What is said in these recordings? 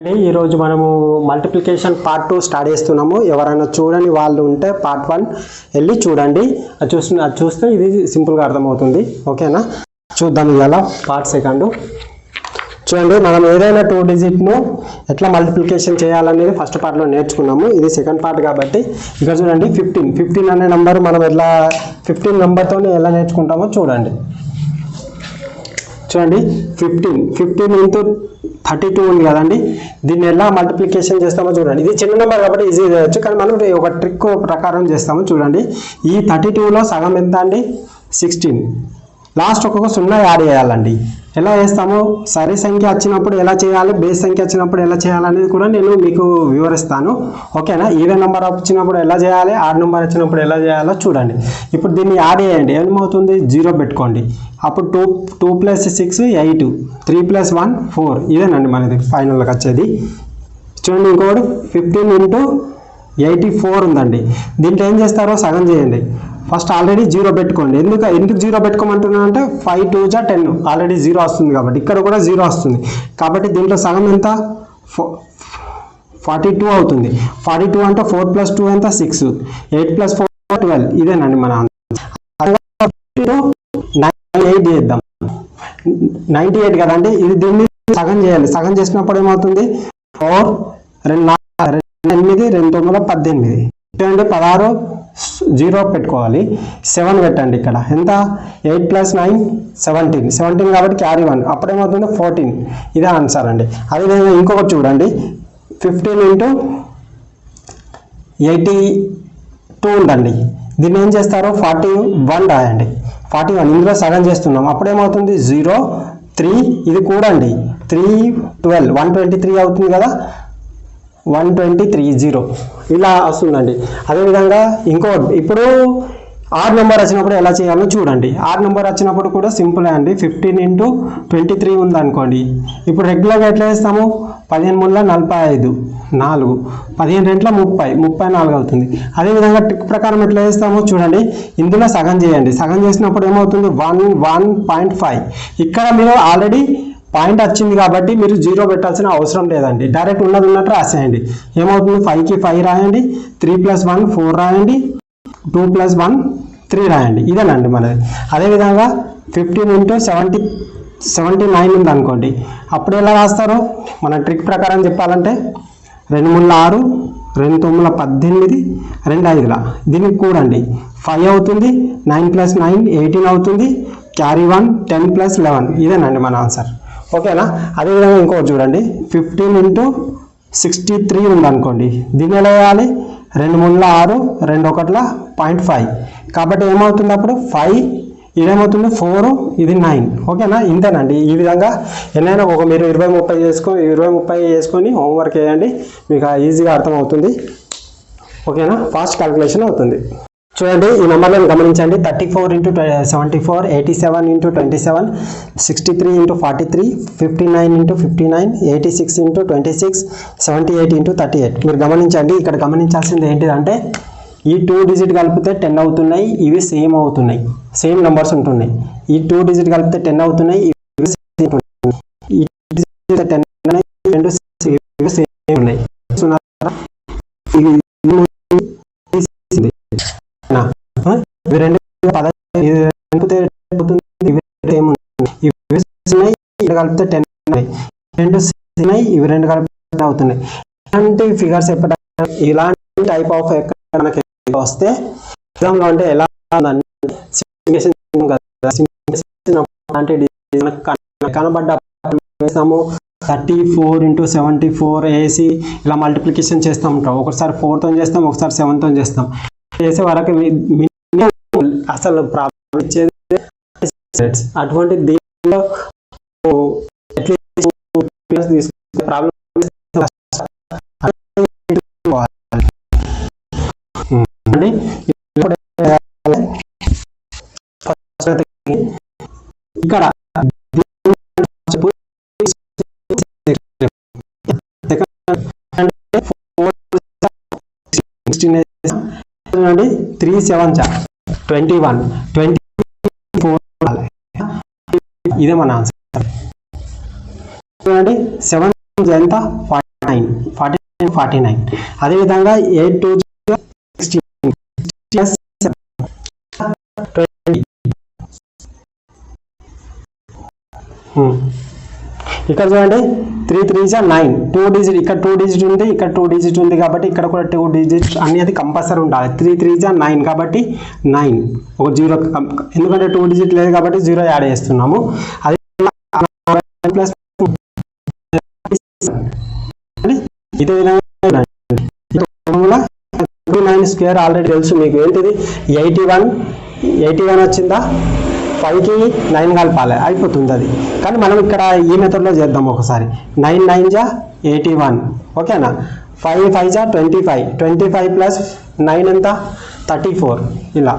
ఈ రోజు మనము మల్టిప్లికేషన్ పార్ట్ 2 స్టార్ట్ చేస్తున్నాము. ఎవరైనా చూడని వాళ్ళు ఉంటే పార్ట్ 1 వెళ్ళి చూడండి. అది చూస్తే ఇది సింపుల్గా అర్థమవుతుంది. ఓకేనా, చూద్దాం. ఇవాళ పార్ట్ 2 చూడండి. మనం ఏదైనా 2 డిజిట్ను ఎట్లా మల్టిప్లికేషన్ చేయాలనేది ఫస్ట్ పార్ట్లో నేర్చుకున్నాము. ఇది సెకండ్ పార్ట్ కాబట్టి ఇక్కడ చూడండి. 15 అనే నెంబర్ మనం ఎట్లా 15 నెంబర్తో ఎలా నేర్చుకుంటామో చూడండి. 15 ఇంటూ 32 ఉంది కదండి. దీన్ని ఎలా మల్టిప్లికేషన్ చేస్తామో చూడండి. ఇది చిన్న నెంబర్ కాబట్టి ఈజీ చేయొచ్చు, కానీ మనం ఒక ట్రిక్ ప్రకారం చేస్తాము. చూడండి, ఈ 32లో సగం ఎంత అండి? 16. లాస్ట్ ఒక్కొక్క 0 యాడ్ చేయాలండి. ఎలా చేస్తామో సరి సంఖ్య వచ్చినప్పుడు ఎలా చేయాలి, బేస్ సంఖ్య వచ్చినప్పుడు ఎలా చేయాలనేది కూడా నేను మీకు వివరిస్తాను. ఓకేనా, ఈవెన్ నెంబర్ వచ్చినప్పుడు ఎలా చేయాలి, ఆడ్ నెంబర్ వచ్చినప్పుడు ఎలా చేయాలో చూడండి. ఇప్పుడు దీన్ని యాడ్ చేయండి. ఏమవుతుంది? 0 పెట్టుకోండి. అప్పుడు 2 + 6 8, 3 + 1 4. ఇదేనండి మనది ఫైనల్గా వచ్చేది. చూడండి, ఇంకోటి 15 ఇంటూ 84 ఉందండి. దీంట్లో ఏం చేస్తారో సగం చేయండి. ఫస్ట్ ఆల్రెడీ 0 పెట్టుకోండి. ఎందుకు 0 పెట్టుకోమంటున్నా అంటే 5 2 = 10, ఆల్రెడీ 0 వస్తుంది కాబట్టి ఇక్కడ కూడా 0 వస్తుంది. కాబట్టి దీంట్లో సగం ఎంత? 42 అవుతుంది. 42 అంటే 4 + 2 ఎంత? 6, 8 + 4 12. ఇదేనండి మన 98 చేద్దాం. 98 కదండి. ఇది దీన్ని సగం చేయాలి. సగం చేసినప్పుడు ఏమవుతుంది? 4 2 8 2 9 18. చూడండి, 16 0 పెట్టుకోవాలి. 7 పెట్టండి. ఇక్కడ ఎంత? 8 + 9 17 కాబట్టి క్యారీ 1. అప్పుడు ఏమవుతుంది? 14. ఇదే ఆన్సర్ అండి. అదేవిధంగా ఇంకొకటి చూడండి. 15 ఇంటూ 82 ఉందండి. దీన్ని ఏం చేస్తారు? 41 రాయండి. 41 ఇందులో సగం చేస్తున్నాం. అప్పుడు ఏమవుతుంది? 0 3. ఇది కూడా అండి 3 12 123 అవుతుంది కదా. 123 0 ఇలా వస్తుందండి. అదేవిధంగా ఇంకోటి, ఇప్పుడు ఆడ్ నెంబర్ వచ్చినప్పుడు ఎలా చేయాలో చూడండి. ఆడ్ నెంబర్ వచ్చినప్పుడు కూడా సింపుల్ అండి. 15 ఇంటూ 23 ఉందనుకోండి. ఇప్పుడు రెగ్యులర్గా ఎట్లా చేస్తాము? 15 × 45 4, 15 × 30 34 అవుతుంది. అదేవిధంగా ట్రిక్ ప్రకారం ఎట్లా చేస్తామో చూడండి. ఇందులో సగం చేయండి. సగం చేసినప్పుడు ఏమవుతుంది? 1.5. ఇక్కడ మీరు ఆల్రెడీ పాయింట్ వచ్చింది కాబట్టి మీరు 0 పెట్టాల్సిన అవసరం లేదండి. డైరెక్ట్ ఉన్నట్టు రాసేయండి. ఏమవుతుంది? 5కి 5 రాయండి. 3 + 1 4 రాయండి. 2 + 1 3 రాయండి. ఇదేనండి మనది. అదేవిధంగా 15 ఇంటూ 79 ఉంది అనుకోండి. అప్పుడు ఎలా రాస్తారు? మన ట్రిక్ ప్రకారం చెప్పాలంటే 2 3 6, 2 9 18, 2 5. దీనికి కూడండి. 5 అవుతుంది. 9 + 9 18 అవుతుంది. క్యారీ 1 10 + 11. ఇదేనండి మన ఆన్సర్. ఓకేనా, అదేవిధంగా ఇంకోటి చూడండి. 15 ఇంటూ 63 ఉందనుకోండి. దీన్ని ఎలా వేయాలి? 2 3 6, 2 1 0.5. కాబట్టి ఏమవుతుంది? అప్పుడు 5, ఇదేమవుతుంది? 4, ఇది 9. ఓకేనా, ఇంతేనండి. ఈ విధంగా ఎన్నైనా మీరు 20 30 చేసుకొని హోంవర్క్ చేయండి. మీకు ఈజీగా అర్థమవుతుంది. ఓకేనా, ఫాస్ట్ క్యాలిక్యులేషన్ అవుతుంది. చూడండి, ఈ నెంబర్లను గమనించండి. 34 × 74, 87 × 27, 63 × 43, 59 × 59, 86 × 26, 78 × 38. మీరు గమనించండి. ఇక్కడ గమనించాల్సింది ఏంటిదంటే ఈ 2 డిజిట్ కలిపితే 10 అవుతున్నాయి. ఇవి సేమ్ అవుతున్నాయి. సేమ్ నెంబర్స్ ఉంటున్నాయి. ఈ 2 డిజిట్ కలిపితే 10 అవుతున్నాయి. ఇవి సేమ్ ఉంటున్నాయి. ఈ 10 ఉన్నాయి. 2 సేమ్ ఉన్నాయి. ఇవి రెండు కలిపితే 10 ఉన్నాయి. 2 ఉన్నాయి. ఇవి 2 కలిపితే అవుతున్నాయి. ఇలాంటి ఫిగర్స్ ఎప్పుడైనా ఇలాంటి టైప్ ఆఫ్ మనకి వస్తే ఎగ్జామ్లో అంటే ఎలా కనబడ్డ వేస్తాము. 34 × 74 వేసి ఇలా మల్టిప్లికేషన్ చేస్తూ ఉంటాం. ఒకసారి 4తో చేస్తాం, ఒకసారి 7తో చేస్తాం. చేసే వరకు అసలు ప్రాబ్లం ఇచ్చేది అటువంటి దీనిలో ప్రాబ్లం ఇక్కడ చూడండి, 3 7 21 24. ఇదే మన ఆన్సర్. చూడండి, 7 ఎంత? 49 అదేవిధంగా 8 2 16 ప్లస్ 20 ఇక్కడ చూడండి 3 3 is 9 2 డిజిట్ ఇక్కడ 2 డిజిట్ ఉంది ఇక్కడ 2 డిజిట్ ఉంది కాబట్టి ఇక్కడ కూడా 2 డిజిట్ అనేది కంపల్సరీ ఉండాలి 3 3 is 9 కాబట్టి 9 ఒక 0 ఎందుకంటే 2 డిజిట్ లేదు కాబట్టి 0 యాడ్ చేస్తున్నాము అదే ప్లస్ ఇదే విధంగా 9 స్క్వేర్ ఆల్రెడీ తెలుసు మీకు ఏంటిది 81 వచ్చిందా 5కి 9 కలపాలి అయిపోతుంది అది కానీ మనం ఇక్కడ ఈ మెథడ్లో చేద్దాం ఒకసారి 9 9 జా 81 ఓకేనా 5 5 జా 25 ప్లస్ 9 ఎంత 34 ఇలా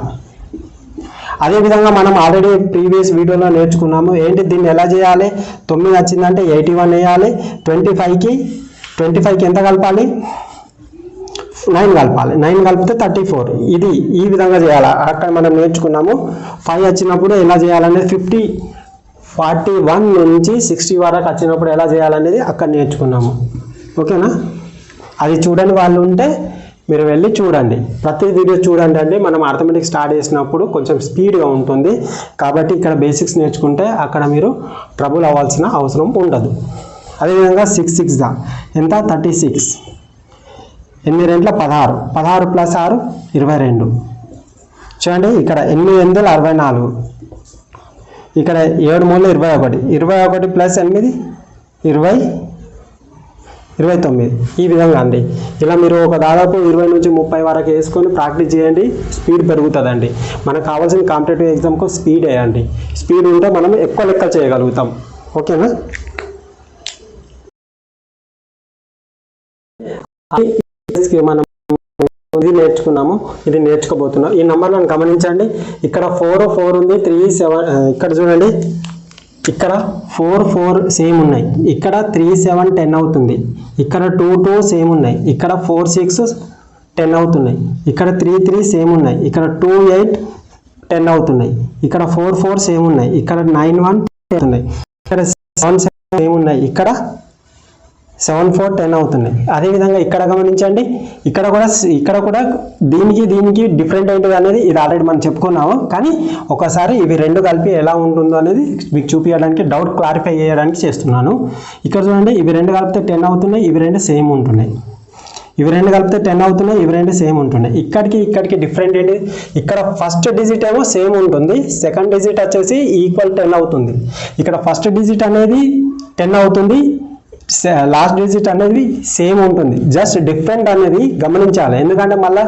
అదేవిధంగా మనం ఆల్రెడీ ప్రీవియస్ వీడియోలో నేర్చుకున్నాము ఏంటి దీన్ని ఎలా చేయాలి 9 వచ్చిందంటే 81 వేయాలి 25కి ఎంత కలపాలి 9 కలపాలి 9 కలిపితే 34 ఇది ఈ విధంగా చేయాలి అక్కడ మనం నేర్చుకున్నాము 5 వచ్చినప్పుడు ఎలా చేయాలనేది 41 నుంచి 60 వరకు వచ్చినప్పుడు ఎలా చేయాలనేది అక్కడ నేర్చుకున్నాము ఓకేనా అది చూడని వాళ్ళు ఉంటే మీరు వెళ్ళి చూడండి ప్రతి వీడియో చూడండి అండి మనం అర్థమెటిక్ స్టార్ట్ చేసినప్పుడు కొంచెం స్పీడ్గా ఉంటుంది కాబట్టి ఇక్కడ బేసిక్స్ నేర్చుకుంటే అక్కడ మీరు ట్రబుల్ అవ్వాల్సిన అవసరం ఉండదు అదేవిధంగా 6 6 దా ఎంత 36 8 2 16 ప్లస్ 6 22 చూడండి ఇక్కడ 8 8 64 ఇక్కడ 7 3 21 ప్లస్ 8 29 ఈ విధంగా అండి ఇలా మీరు ఒక దాదాపు 20 నుంచి 30 వరకు వేసుకొని ప్రాక్టీస్ చేయండి స్పీడ్ పెరుగుతుందండి మనకు కావాల్సిన కాంపిటేటివ్ ఎగ్జామ్కు స్పీడ్ వేయండి స్పీడ్ ఉంటే మనం ఎక్కువ లెక్క చేయగలుగుతాం ఓకేనా మనం ఇది నేర్చుకున్నాము ఇది నేర్చుకోబోతున్నాం ఈ నెంబర్లను గమనించండి ఇక్కడ 4 4 ఉంది 3 7 ఇక్కడ చూడండి ఇక్కడ 4 4 సేమ్ ఉన్నాయి ఇక్కడ 3 7 10 అవుతుంది ఇక్కడ 2 2 సేమ్ ఉన్నాయి ఇక్కడ 4 6 10 అవుతున్నాయి ఇక్కడ 3 3 సేమ్ ఉన్నాయి ఇక్కడ 2 8 10 అవుతున్నాయి ఇక్కడ 4 4 సేమ్ ఉన్నాయి ఇక్కడ 9 1 అవుతున్నాయి ఇక్కడ 7 సేమ్ ఉన్నాయి ఇక్కడ 7 4 10 అవుతున్నాయి అదేవిధంగా ఇక్కడ గమనించండి ఇక్కడ కూడా దీనికి డిఫరెంట్ ఏంటిది అనేది ఇది ఆల్రెడీ మనం చెప్పుకున్నాము కానీ ఒకసారి ఇవి రెండు కలిపి ఎలా ఉంటుందో అనేది మీకు చూపించడానికి డౌట్ క్లారిఫై చేయడానికి చేస్తున్నాను ఇక్కడ చూడండి ఇవి రెండు కలిపితే 10 అవుతున్నాయి ఇవి రెండు సేమ్ ఉంటున్నాయి ఇవి రెండు కలిపితే 10 అవుతున్నాయి ఇవి రెండు సేమ్ ఉంటున్నాయి ఇక్కడికి డిఫరెంట్ ఏంటి ఇక్కడ ఫస్ట్ డిజిట్ ఏమో సేమ్ ఉంటుంది సెకండ్ డిజిట్ వచ్చేసి ఈక్వల్ 10 అవుతుంది ఇక్కడ ఫస్ట్ డిజిట్ అనేది 10 అవుతుంది లాస్ట్ డిజిట్ అనేది సేమ్ ఉంటుంది జస్ట్ డిఫరెంట్ అనేది గమనించాలి ఎందుకంటే మళ్ళీ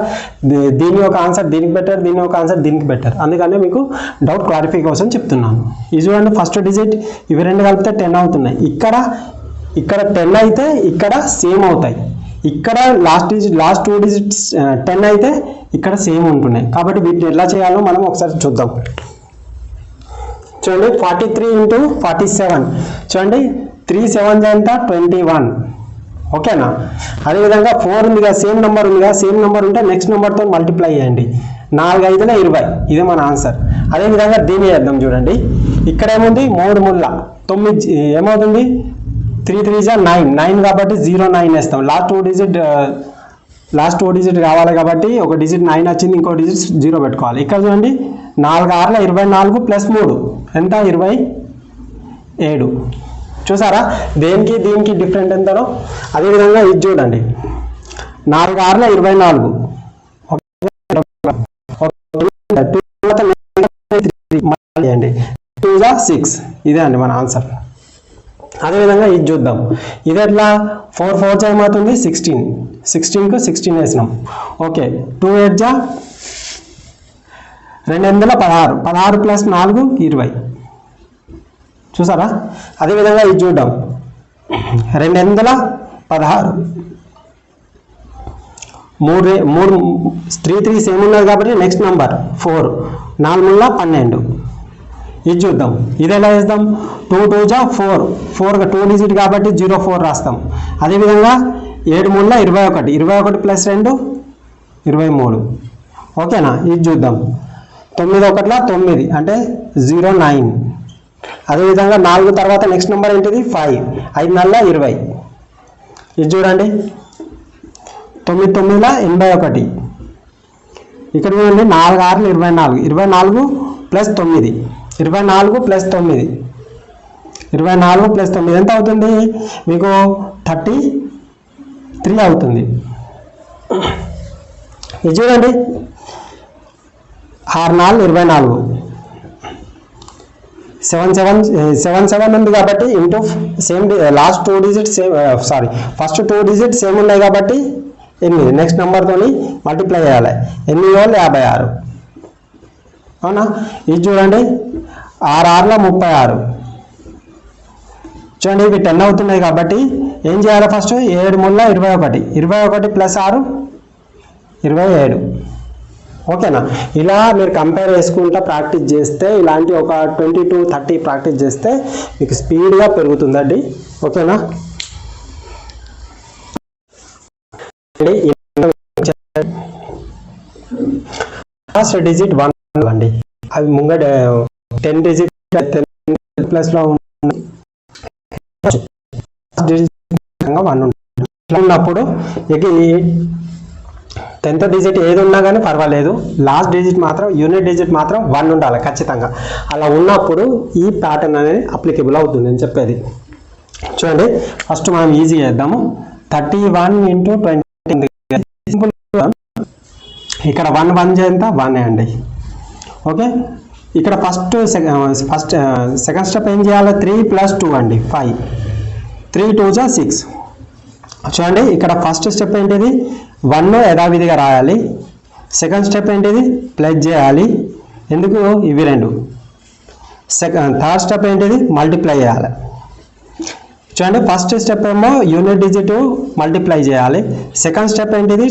దీని ఒక ఆన్సర్ దీనికి బెటర్ దీని ఒక ఆన్సర్ దీనికి బెటర్ అందుకనే మీకు డౌట్ క్లారిఫై కోసం చెప్తున్నాను ఇది చూడండి ఫస్ట్ డిజిట్ ఇవి రెండు కలిపితే 10 అవుతున్నాయి ఇక్కడ 10 అయితే ఇక్కడ సేమ్ అవుతాయి ఇక్కడ లాస్ట్ 2 డిజిట్స్ 10 అయితే ఇక్కడ సేమ్ ఉంటున్నాయి కాబట్టి వీటిని ఎలా చేయాలో మనం ఒకసారి చూద్దాం చూడండి 43 into 47 చూడండి 3 7 ఎంత 21 ఓకేనా అదేవిధంగా 4 ఉందిగా సేమ్ నెంబర్ ఉంటే నెక్స్ట్ నెంబర్తో మల్టిప్లై చేయండి 4 5 20 ఇదే మన ఆన్సర్ అదేవిధంగా దీన్ని చేద్దాం చూడండి ఇక్కడ ఏముంది 3 ముళ్ళ 9 ఏమవుతుంది 3 3 is 9 కాబట్టి 09 వేస్తాం లాస్ట్ 2 డిజిట్ కావాలి కాబట్టి ఒక డిజిట్ 9 వచ్చింది ఇంకో డిజిట్ 0 పెట్టుకోవాలి ఇక్కడ చూడండి 4 6 24 ప్లస్ 3 ఎంత 27 చూసారా దీనికి డిఫరెంట్ ఎంతనో అదేవిధంగా ఇది చూడండి 4 6 24 2 6 ఇదే అండి మన ఆన్సర్ అదేవిధంగా ఇది చూద్దాం ఇది ఎట్లా 4 4 ఏమవుతుంది 16కు 16 వేసినాం ఓకే 2 8 16 ప్లస్ 4 20 చూసారా అదేవిధంగా ఇది చూద్దాం 216 3 3 సేమ్ ఉన్నది కాబట్టి నెక్స్ట్ నెంబర్ 4 4 12 ఇది చూద్దాం ఇది ఎలా వేద్దాం 2 2 4 2 డిజిట్ కాబట్టి 04 రాస్తాం అదేవిధంగా 7 3 21 ప్లస్ 2 23 ఓకేనా ఇది చూద్దాం 9 1 9 అంటే 09 అదేవిధంగా 4 తర్వాత నెక్స్ట్ నెంబర్ ఏంటిది 5 5 4 20 ఇది చూడండి 9 9ల 81. ఇక్కడ చూడండి 4 6లు 24, 24 ప్లస్ 9, 24 ప్లస్ 9, 24 ప్లస్ 9 ఎంత అవుతుంది మీకు 33 అవుతుంది. ఇది చూడండి 6 4 24, 7 ఉంది కాబట్టి into same last 2 digits same first 2 digits same ఉన్నాయి కాబట్టి 8 నెక్స్ట్ నెంబర్తో మల్టిప్లై చేయాలి. 8 వాళ్ళు 56 అవునా. ఇది చూడండి 6 6ల 36. చూడండి ఇవి 10 అవుతున్నాయి కాబట్టి ఏం చేయాలి ఫస్ట్ 7 3ల 21, 21 ప్లస్ 6 27. ఓకేనా. ఇలా మీరు కంపేర్ చేసుకుంటా ప్రాక్టీస్ చేస్తే ఇలాంటి ఒక 20 to 30 ప్రాక్టీస్ చేస్తే మీకు స్పీడ్గా పెరుగుతుందండి. ఓకేనా. లాస్ట్ డిజిట్ 1 అండి. అవి ముంగట 10 డిజిట్ 10 ప్లస్లో ఉన్నప్పుడు ఇక 10th డిజిట్ ఏది ఉన్నా కానీ పర్వాలేదు, లాస్ట్ డిజిట్ మాత్రం యూనిట్ డిజిట్ మాత్రం 1 ఉండాలి ఖచ్చితంగా. అలా ఉన్నప్పుడు ఈ ప్యాటర్న్ అనేది అప్లికేబుల్ అవుతుంది అని చెప్పేది. చూడండి ఫస్ట్ మనం ఈజీ చేద్దాము. 31 × 20 సింపుల్. ఇక్కడ 1 1 చేయంత 1 అండి. ఓకే. ఇక్కడ ఫస్ట్ సెకండ్ స్టెప్ ఏం చేయాలి 3 + 2 అండి 5, 3 2 = 6. చూడండి ఇక్కడ ఫస్ట్ స్టెప్ ఏంటిది 1 యథావిధిగా రాయాలి. సెకండ్ స్టెప్ ఏంటిది ప్లస్ చేయాలి, ఎందుకు ఇవి 2. థర్డ్ స్టెప్ ఏంటిది మల్టిప్లై చేయాలి. చూడండి ఫస్ట్ స్టెప్ ఏమో యూనిట్ డిజిట్ మల్టిప్లై చేయాలి. సెకండ్ స్టెప్ ఏంటిది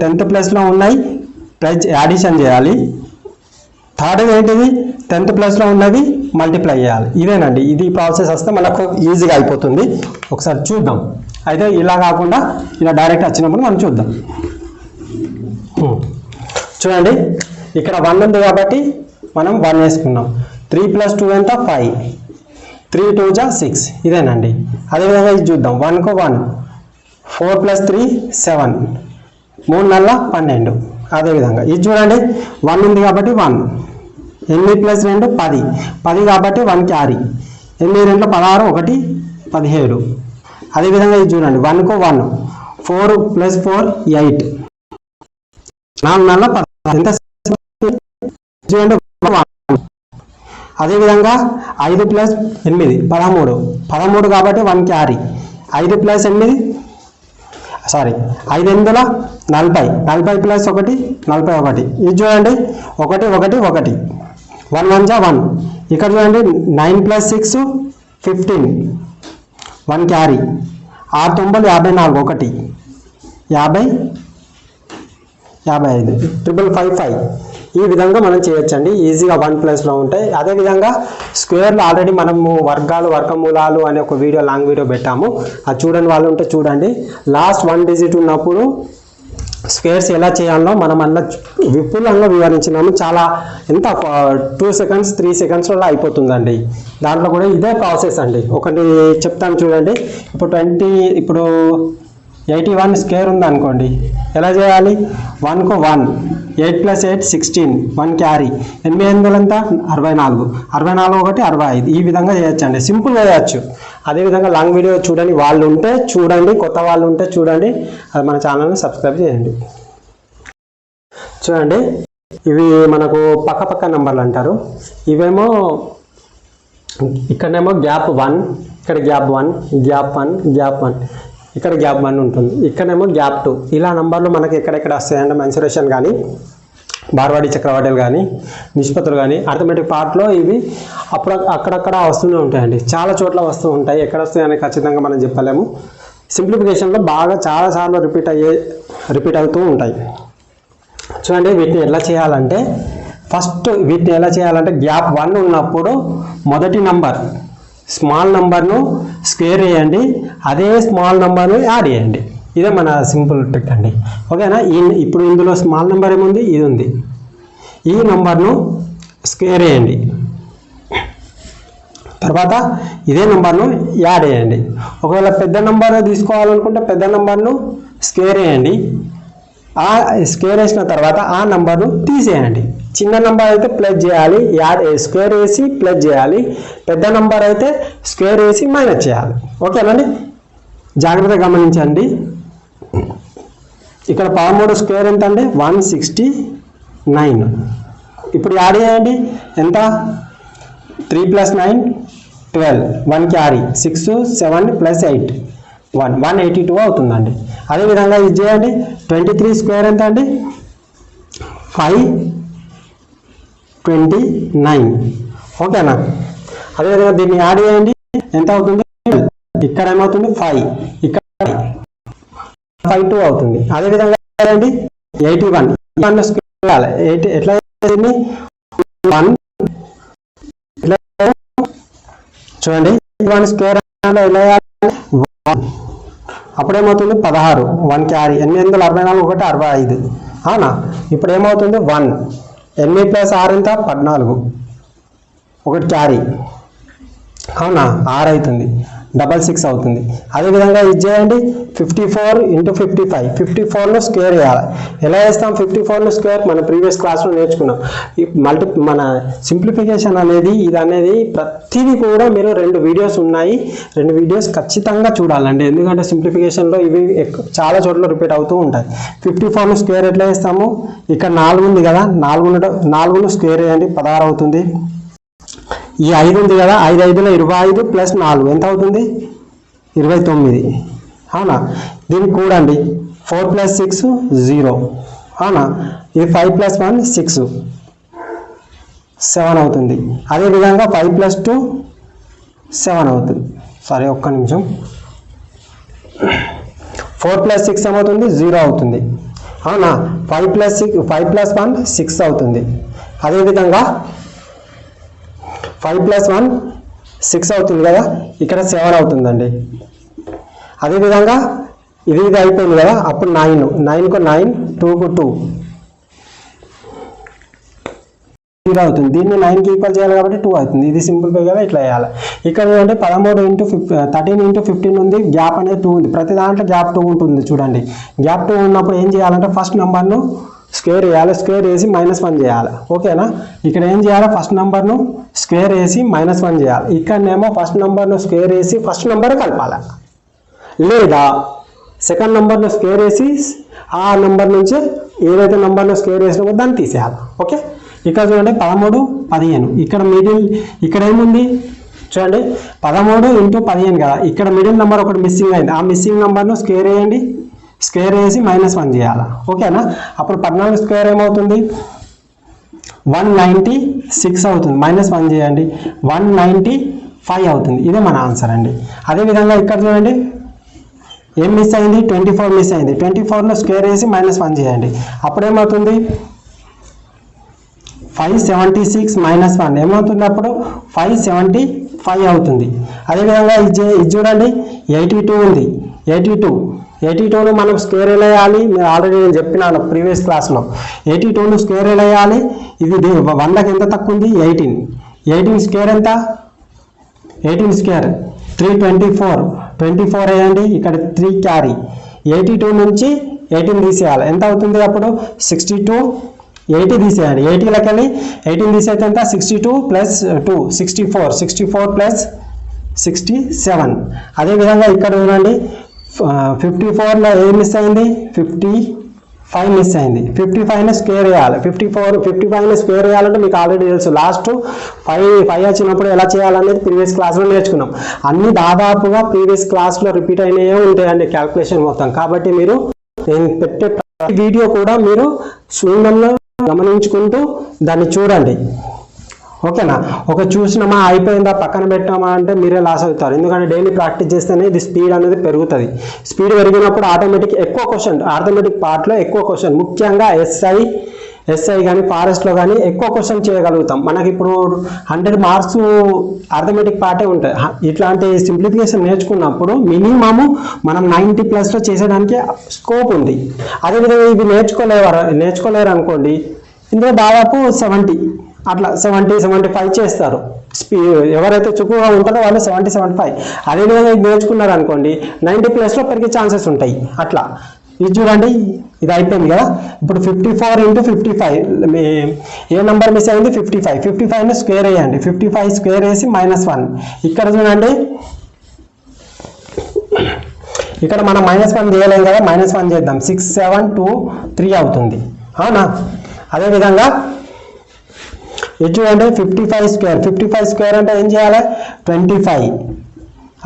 10th ప్లస్లో ఉన్నాయి ప్లస్ యాడిషన్ చేయాలి. థర్డ్ ఏంటిది 10th ప్లస్లో ఉన్నది మల్టిప్లై చేయాలి. ఇదేనండి, ఇది ప్రాసెస్ వస్తే మనకు ఈజీగా అయిపోతుంది. ఒకసారి చూద్దాం. అయితే ఇలా కాకుండా ఇలా డైరెక్ట్ వచ్చినప్పుడు మనం చూద్దాం. చూడండి ఇక్కడ 1 ఉంది కాబట్టి మనం 1 వేసుకున్నాం. 3 + 2 ఎంత 5, 3 2 = 6. ఇదేనండి. అదేవిధంగా ఇది చూద్దాం. 1 కు 1, 4 + 3 7, 3 4 12. అదేవిధంగా ఇది చూడండి 1 ఉంది కాబట్టి 1, 8 + 2 10, 10 కాబట్టి 1 క్యారీ, 8 2 16, 1 17. అదేవిధంగా ఇది చూడండి 1 కు 1, 4 + 4 8, 4 4 10 ఎంత చూడండి 1. అదేవిధంగా 5 + 8 13, 13 కాబట్టి 1 క్యారీ, 5 + 8 5 8 40, 40 + 1 41. ఇది చూడండి 1 1 1, 1 1 1. ఇక్కడ చూడండి 9 + 6 15, 1 క్యారీ, 6 9 54, 1 50 55, 555. ఈ విధంగా మనం చేయొచ్చండి. ఈజీగా 1 ప్లస్లో ఉంటాయి. అదేవిధంగా స్క్వేర్లో ఆల్రెడీ మనము వర్గాలు వర్గమూలాలు అనే ఒక వీడియో లాంగ్ వీడియో పెట్టాము. అది చూడని వాళ్ళు ఉంటే చూడండి. లాస్ట్ 1 డిజిట్ ఉన్నప్పుడు స్క్వేర్స్ ఎలా చేయాలో మనం అలా విపులంగా వివరించినాము. చాలా ఎంత 2 seconds 3 secondsలో అయిపోతుందండి. దాంట్లో కూడా ఇదే ప్రాసెస్ అండి. ఒకటి చెప్తాను చూడండి. ఇప్పుడు 81 స్క్వేర్ ఉంది అనుకోండి, ఎలా చేయాలి 1 కు 1, 8 + 8 16, 1 క్యారీ, 8 8 ఎంత 64, 64 1 65. ఈ విధంగా చేయొచ్చండి, సింపుల్గా చేయొచ్చు. అదేవిధంగా లాంగ్ వీడియో చూడండి వాళ్ళు ఉంటే చూడండి, కొత్త వాళ్ళు ఉంటే చూడండి. అది మన ఛానల్ని సబ్స్క్రైబ్ చేయండి. చూడండి ఇవి మనకు పక్క నెంబర్లు అంటారు. ఇవేమో ఇక్కడనేమో గ్యాప్ 1, ఇక్కడ గ్యాప్ 1, గ్యాప్ 1, గ్యాప్ 1, ఇక్కడ గ్యాప్ 1 ఉంటుంది. ఇక్కడనేమో గ్యాప్ 2. ఇలా నంబర్లు మనకి ఎక్కడెక్కడ వస్తాయంటే మెన్సురేషన్ కానీ, బార్వాడి చక్రవాటాలు కానీ, నిష్పత్తులు కానీ, అర్థమెటిక్ పార్ట్లో ఇవి అక్కడక్కడ వస్తూనే ఉంటాయండి. చాలా చోట్ల వస్తూ ఉంటాయి. ఎక్కడ వస్తాయని ఖచ్చితంగా మనం చెప్పలేము. సింప్లిఫికేషన్లో బాగా చాలాసార్లు రిపీట్ అవుతూ ఉంటాయి. చూడండి వీటిని ఎలా చేయాలంటే గ్యాప్ 1 ఉన్నప్పుడు మొదటి నంబర్ స్మాల్ నంబర్ను స్క్వేర్ చేయండి, అదే స్మాల్ నంబర్ను యాడ్ చేయండి. ఇదే మన సింపుల్ ట్రిక్ అండి. ఓకేనా. ఇప్పుడు ఇందులో స్మాల్ నెంబర్ ఏముంది, ఇది ఉంది. ఈ నెంబర్ను స్క్వేర్ చేయండి, తర్వాత ఇదే నెంబర్ను యాడ్ చేయండి. ఒకవేళ పెద్ద నెంబర్ తీసుకోవాలనుకుంటే పెద్ద నెంబర్ను స్క్వేర్ వేయండి. ఆ స్క్వేర్ వేసిన తర్వాత ఆ నెంబర్ను తీసేయండి. చిన్న నెంబర్ అయితే ప్లస్ చేయాలి, స్క్వేర్ వేసి ప్లస్ చేయాలి. పెద్ద నెంబర్ అయితే స్క్వేర్ వేసి మైనస్ చేయాలి. ఓకేనండి, జాగ్రత్తగా గమనించండి. ఇక్కడ 13 స్క్వేర్ ఎంత అండి? 169. ఇప్పుడు యాడ్ చేయండి. ఎంత? 3 + 9 12, 1 క్యారీ, 6 7 + 8 182 అవుతుందండి. అదేవిధంగా ఇది చేయండి. 23 స్క్వేర్ ఎంత అండి? 529. ఓకేనా? అదేవిధంగా దీన్ని యాడ్ చేయండి. ఎంత అవుతుంది? ఇక్కడ ఏమవుతుంది? 5, ఇక్కడ 52 అవుతుంది. అదేవిధంగా 81 స్క్వేర్ ఎట్లా దీన్ని 1 చూడండి. 1 స్క్వేర్ ఎలా అప్పుడేమవుతుంది? 16, 1 క్యారీ, 864 1 65. అవునా? ఇప్పుడు ఏమవుతుంది? 1 8 + 6 ఎంత? 14, 1 క్యారీ. అవునా? 6 అవుతుంది, 66 అవుతుంది. అదేవిధంగా ఇది చేయండి. 54 × 55, 54ను స్క్వేర్ చేయాలి. ఎలా చేస్తాం 54ను స్క్వేర్? మన ప్రీవియస్ క్లాస్లో నేర్చుకున్నాం. మన సింప్లిఫికేషన్ అనేది ప్రతిదీ కూడా మీరు 2 వీడియోస్ ఉన్నాయి. 2 వీడియోస్ ఖచ్చితంగా చూడాలండి. ఎందుకంటే సింప్లిఫికేషన్లో ఇవి చాలా చోట్ల రిపీట్ అవుతూ ఉంటాయి. 54ను స్క్వేర్ ఎట్లా చేస్తాము? ఇక్కడ 4 ఉంది కదా, 4ను స్క్వేర్ చేయండి, 16 అవుతుంది. ఈ 5 ఉంది కదా, 5 5లో 25 + 4 ఎంత అవుతుంది? 29. అవునా? దీన్ని కూడండి. 4 + 6 0. అవునా? ఇది 5 + 1 6 7 అవుతుంది. అదేవిధంగా 5 + 2 7 అవుతుంది. సరే, ఒక్క నిమిషం. 4 + 6 ఏమవుతుంది? 0 అవుతుంది. అవునా? 5 + 1 6 అవుతుంది. అదేవిధంగా 5 + 1 6 అవుతుంది కదా, ఇక్కడ 7 అవుతుందండి. అదేవిధంగా ఇది అయిపోయింది కదా, అప్పుడు 9కు 9, 2కు 2 0 అవుతుంది. దీన్ని 9కి ఈక్వల్ చేయాలి కాబట్టి 2 అవుతుంది. ఇది సింపుల్గా కదా, ఇట్లా వేయాలి. ఇక్కడ ఏంటంటే 13 × 13 × 15 ఉంది, గ్యాప్ అనేది 2 ఉంది. ప్రతి దాంట్లో గ్యాప్ 2 ఉంటుంది. చూడండి, గ్యాప్ 2 ఉన్నప్పుడు ఏం చేయాలంటే ఫస్ట్ నెంబర్ను స్క్వేర్ వేయాలి. స్క్వేర్ వేసి -1 చేయాలి. ఓకేనా? ఇక్కడ ఏం చేయాలి? ఫస్ట్ నెంబర్ను స్క్వేర్ వేసి -1 చేయాలి. ఇక్కడనేమో ఫస్ట్ నెంబర్ను స్క్వేర్ వేసి ఫస్ట్ నెంబర్ కలపాలి, లేదా సెకండ్ నెంబర్ను స్క్వేర్ వేసి ఆ నెంబర్ నుంచి ఏదైతే నెంబర్ను స్క్వేర్ వేసినామో దాన్ని తీసేయాలి. ఓకే, ఇక్కడ చూడండి 13 15. ఇక్కడ ఏముంది చూడండి, 13 × 15 కదా, ఇక్కడ మిడిల్ నెంబర్ ఒకటి మిస్సింగ్ అయింది. ఆ మిస్సింగ్ నెంబర్ను స్క్వేర్ వేయండి. స్క్వేర్ వేసి -1 చేయాలి. ఓకేనా? అప్పుడు 14 స్క్వేర్ ఏమవుతుంది? 196 అవుతుంది. -1 చేయండి, 195 అవుతుంది. ఇదే మన ఆన్సర్ అండి. అదేవిధంగా ఇక్కడ చూడండి, ఏం మిస్ అయింది? 24 మిస్ అయింది. 24ను స్క్వేర్ వేసి -1 చేయండి. అప్పుడు ఏమవుతుంది? 576 -1 ఏమవుతుంది? అప్పుడు 575 అవుతుంది. అదేవిధంగా ఇది చూడండి, 82 ఉంది. 82ను మనం స్క్వేర్ ఎలా వేయాలి? నేను ఆల్రెడీ చెప్పినాను ప్రీవియస్ క్లాస్లో. 82ను స్క్వేర్ ఎలా వేయాలి? ఇది 100కి ఎంత తక్కువ ఉంది? 18 స్క్వేర్ ఎంత? 18 స్క్వేర్ 324. 24 వేయండి, ఇక్కడ 3 క్యారీ. 82 నుంచి 18 తీసేయాలి. ఎంత అవుతుంది? అప్పుడు 62. 80 తీసేయండి. 80లోకి వెళ్ళి 18 తీసేస్తే ఎంత? 62 + 2 64. 64 + 67. అదేవిధంగా ఇక్కడ చూడండి, 54లో ఏం మిస్ అయింది? 55 మిస్ అయింది. 55ని స్క్వేర్ వేయాలి. 55ని స్క్వేర్ వేయాలంటే మీకు ఆల్రెడీ తెలుసు. లాస్ట్ 5 వచ్చినప్పుడు ఎలా చేయాలనేది ప్రీవియస్ క్లాస్లో నేర్చుకున్నాం. అన్ని దాదాపుగా ప్రీవియస్ క్లాస్లో రిపీట్ అయినవే ఉంటాయండి క్యాల్కులేషన్ మొత్తం. కాబట్టి మీరు నేను పెట్టే ప్రతి వీడియో కూడా మీరు శూన్యంలో గమనించుకుంటూ దాన్ని చూడండి. ఓకేనా? ఒక చూసినామా అయిపోయిందా పక్కన పెట్టామా అంటే మీరే లాస్ అవుతారు. ఎందుకంటే డైలీ ప్రాక్టీస్ చేస్తేనే ఇది స్పీడ్ అనేది పెరుగుతుంది. స్పీడ్ పెరిగినప్పుడు ఆటోమేటిక్ ఎక్కువ క్వశ్చన్, అర్థమెటిక్ పార్ట్లో ఎక్కువ క్వశ్చన్, ముఖ్యంగా ఎస్ఐ కానీ ఫారెస్ట్లో కానీ ఎక్కువ క్వశ్చన్ చేయగలుగుతాం. మనకి ఇప్పుడు 100 మార్క్స్ అర్థమెటిక్ పార్టే ఉంటాయి. ఇట్లాంటి సింప్లిఫికేషన్ నేర్చుకున్నప్పుడు మినిమము మనం 90+లో చేసేదానికి స్కోప్ ఉంది. అదేవిధంగా ఇవి నేర్చుకోలేరు అనుకోండి, ఇందులో దాదాపు 70 అట్లా 70-75 చేస్తారు. ఎవరైతే చుక్కుగా ఉంటారో వాళ్ళు 70-75. అదేవిధంగా ఇది నేర్చుకున్నారు అనుకోండి 90+లో పెరిగే ఛాన్సెస్ ఉంటాయి. అట్లా ఇది చూడండి, ఇది అయిపోయింది కదా. ఇప్పుడు 54 × 55 ఏ నెంబర్ మిస్ అయింది? 55. 55ని స్క్వేర్ వేయండి. 55 స్క్వేర్ వేసి -1. ఇక్కడ చూడండి, ఇక్కడ మనం -1 చేయలేం కదా, -1 చేద్దాం. 6, 7, 2, 3 అవుతుంది. అవునా? అదేవిధంగా ఇది చూడండి 55 స్క్వేర్. 55 స్క్వేర్ అంటే ఏం చేయాలి? 25.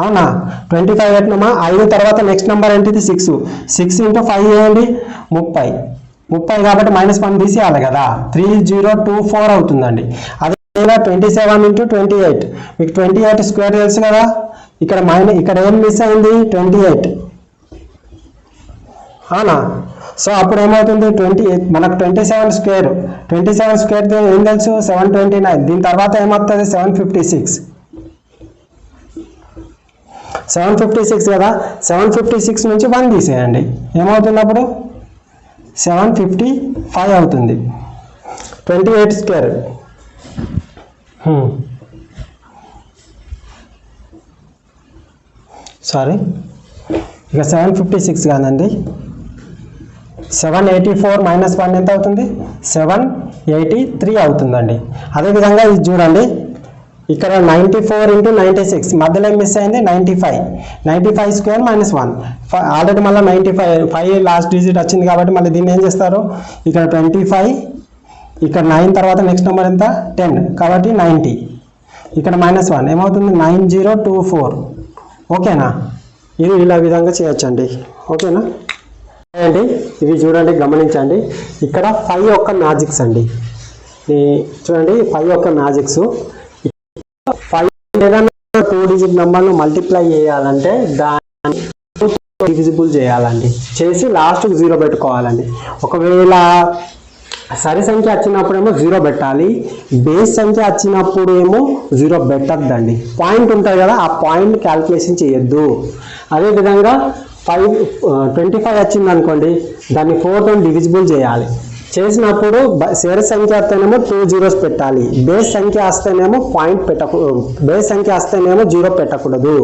అవునా? 25 పెట్టినామా? 5 తర్వాత నెక్స్ట్ నెంబర్ ఏంటిది? 6. 6 × 5 చేయండి, 30. 30 కాబట్టి -1 తీసేయాలి కదా, 3024 అవుతుందండి. అదే 27 × 28. మీకు 28 స్క్వేర్ తెలుసు కదా. ఇక్కడ ఏం మిస్ అయింది? 28. అవునా? సో అప్పుడు ఏమవుతుంది? 28 మనకు 27 స్క్వేర్. 27 స్క్వేర్ ఏం తెలుసు? 729. దీని తర్వాత ఏమవుతుంది? 756. 756 కదా. 756 నుంచి 1 తీసేయండి. ఏమవుతుంది అప్పుడు? 755 అవుతుంది. 28 స్క్వేర్. సారీ, ఇక 756 కాదండి, 784 - 1 ఎంత అవుతుంది? 783 అవుతుందండి. అదేవిధంగా ఇది చూడండి, ఇక్కడ 94 × 96 మధ్యలో మిస్ అయింది 95. 95 స్క్వేర్ -1. ఆల్రెడీ మళ్ళీ 95 లాస్ట్ డిజిట్ వచ్చింది కాబట్టి మళ్ళీ దీన్ని ఏం చేస్తారు? ఇక్కడ 25, ఇక్కడ 9 తర్వాత నెక్స్ట్ నెంబర్ ఎంత? 10 కాబట్టి 90. ఇక్కడ -1 ఏమవుతుంది? 9024. ఓకేనా? ఇది ఇలా విధంగా చేయొచ్చండి. ఓకేనా అండి? ఇవి చూడండి, గమనించండి. ఇక్కడ 5 యొక్క మ్యాజిక్స్ అండి. చూడండి 5 యొక్క మ్యాజిక్స్. 5 ఏదైనా 2 డిజిట్ నెంబర్ను మల్టిప్లై చేయాలంటే దాన్ని డివిజిబుల్ చేయాలండి. చేసి లాస్ట్కి 0 పెట్టుకోవాలండి. ఒకవేళ సరి సంఖ్య వచ్చినప్పుడేమో 0 పెట్టాలి. బేస్ సంఖ్య వచ్చినప్పుడు ఏమో 0 పెట్టద్దండి. పాయింట్ ఉంటుంది కదా, ఆ పాయింట్ క్యాల్కులేషన్ చేయొద్దు. అదేవిధంగా 25 వచ్చింది అనుకోండి, దాన్ని 4తో డివిజిబుల్ చేయాలి. చేసినప్పుడు సరి సంఖ్య వస్తేనేమో 2 zeros పెట్టాలి. బేస్ సంఖ్య వస్తేనేమో బేస్ సంఖ్య వస్తేనేమో 0 పెట్టకూడదు.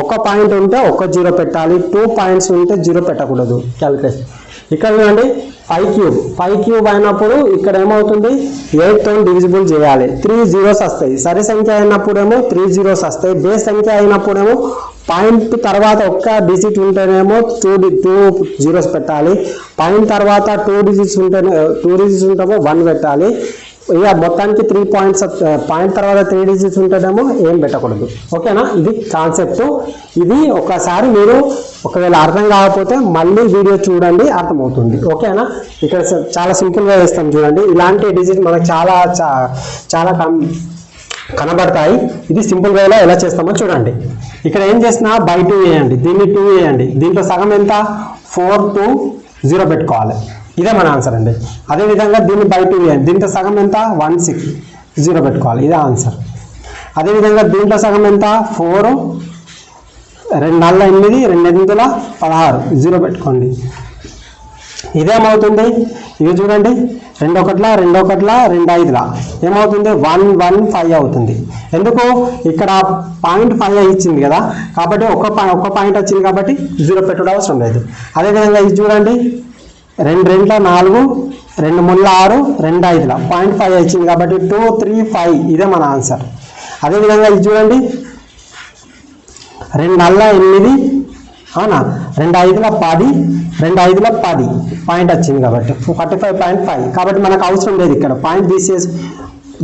ఒక పాయింట్ ఉంటే 1 0 పెట్టాలి. 2 పాయింట్స్ ఉంటే 0 పెట్టకూడదు. క్యాల్కులేషన్ ఇక్కడ చూడండి 5 క్యూబ్ అయినప్పుడు ఇక్కడ ఏమవుతుంది? 8తో డివిజిబుల్ చేయాలి. 3 zeros వస్తాయి. సరి సంఖ్య అయినప్పుడేమో 3 zeros వస్తాయి. బేస్ సంఖ్య అయినప్పుడేమో పాయింట్ తర్వాత ఒక్క డిజిట్ ఉంటేనేమో 2 zeros పెట్టాలి. పాయింట్ తర్వాత 2 digits ఉంటేమో 1 పెట్టాలి. ఇక మొత్తానికి 3 పాయింట్స్, పాయింట్ తర్వాత 3 digits ఉంటేనేమో ఏం పెట్టకూడదు. ఓకేనా? ఇది కాన్సెప్ట్. ఇది ఒకసారి మీరు ఒకవేళ అర్థం కాకపోతే మళ్ళీ వీడియో చూడండి, అర్థమవుతుంది. ఓకేనా? ఇక్కడ చాలా సింపుల్గా వేస్తాం చూడండి. ఇలాంటి డిజిట్ మనకు చాలా కనబడతాయి. ఇది సింపుల్ వేలో ఎలా చేస్తామో చూడండి. ఇక్కడ ఏం చేసినా బై 2 వేయండి, దీన్ని 2 వేయండి. దీంట్లో సగం ఎంత? 4 to 0 పెట్టుకోవాలి. ఇదే మన ఆన్సర్ అండి. అదేవిధంగా దీన్ని బై 2 వేయండి, దీంట్లో సగం ఎంత? 1 6 0 పెట్టుకోవాలి. ఇదే ఆన్సర్. అదేవిధంగా దీంట్లో సగం ఎంత? 4 2 4 8 2 8 16 0 పెట్టుకోండి. ఇదేమవుతుంది? ఇవి చూడండి, 2 1 2 1 2 5 ఏమవుతుంది? 1 1 5 అవుతుంది. ఎందుకు? ఇక్కడ 0.5 ఇచ్చింది కదా, కాబట్టి ఒక పాయింట్ వచ్చింది కాబట్టి 0 పెట్టడం అవసరం లేదు. అదేవిధంగా ఇది చూడండి, 2 2 4 2 3 6 2 5 0.5 ఇచ్చింది కాబట్టి 2 3 5 ఇదే మన ఆన్సర్. అదేవిధంగా ఇది చూడండి, 2 4 8 అవునా, 2 5 10 2 5 10 పాయింట్ వచ్చింది కాబట్టి 45.5 కాబట్టి మనకు అవసరం లేదు. ఇక్కడ పాయింట్ తీసేసి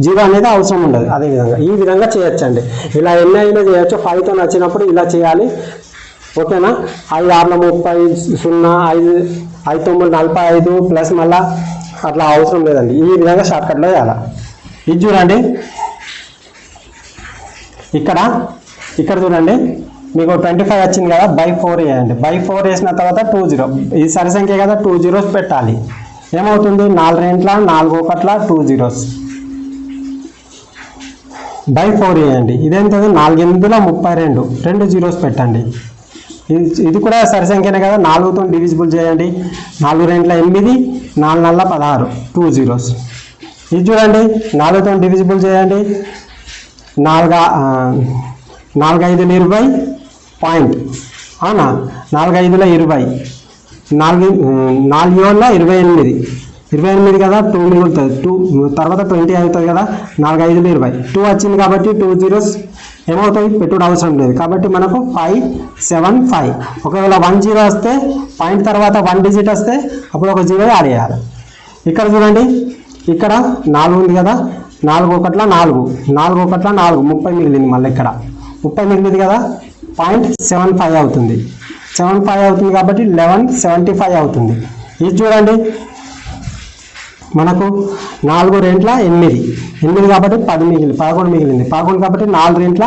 0 అనేది అవసరం ఉండదు. అదేవిధంగా ఈ విధంగా చేయొచ్చండి. ఇలా ఎన్ని అయినా చేయొచ్చు. 5తో వచ్చినప్పుడు ఇలా చేయాలి. ఓకేనా? 5 6 30 0 5 9 45 ప్లస్ మళ్ళా అట్లా అవసరం లేదండి. ఈ విధంగా షార్ట్కట్లో చేయాలి. ఇది చూడండి, ఇక్కడ చూడండి, మీకు 25 వచ్చింది కదా, బై 4 వేయండి. బై 4 వేసిన తర్వాత 2 0, ఇది సరి సంఖ్య కదా, 2 zeros పెట్టాలి. ఏమవుతుంది? 4 2 4 1 2 zeros బై 4 వేయండి. ఇదేంటది? 4 8 32 2 zeros పెట్టండి. ఇది కూడా సరి సంఖ్యనే కదా, 4తో డివిజిబుల్ చేయండి. 4 2 8 4 4 16 2 zeros ఇది చూడండి 4తో డివిజిబుల్ చేయండి. 4 4 5 20 పాయింట్, అవునా? 4 5 20, 4 4 7 28, 28 కదా, 2 మిగులుతుంది, 2 తర్వాత 20 అవుతుంది కదా, 4 5 20, 2 వచ్చింది కాబట్టి 2 zeros ఏమవుతుంది, పెట్టుడు అవసరం లేదు కాబట్టి మనకు 5 7 5. ఒకవేళ 1 0 వస్తే పాయింట్ తర్వాత 1 డిజిట్ వస్తే అప్పుడు ఒక 0 యాడ్ చేయాలి. ఇక్కడ చూడండి, ఇక్కడ 4 ఉంది కదా, 4 1 4, 4 1 4, 30 మిగిలింది. మళ్ళీ ఇక్కడ 30 మిగిలింది కదా, 0.75 అవుతుంది. 75 అవుతుంది కాబట్టి 1175 అవుతుంది. ఇది చూడండి, మనకు 4 రెంట్ల 8, 8 కాబట్టి 10 మిగిలింది, 11 మిగిలింది, 11 కాబట్టి 4 రెంట్ల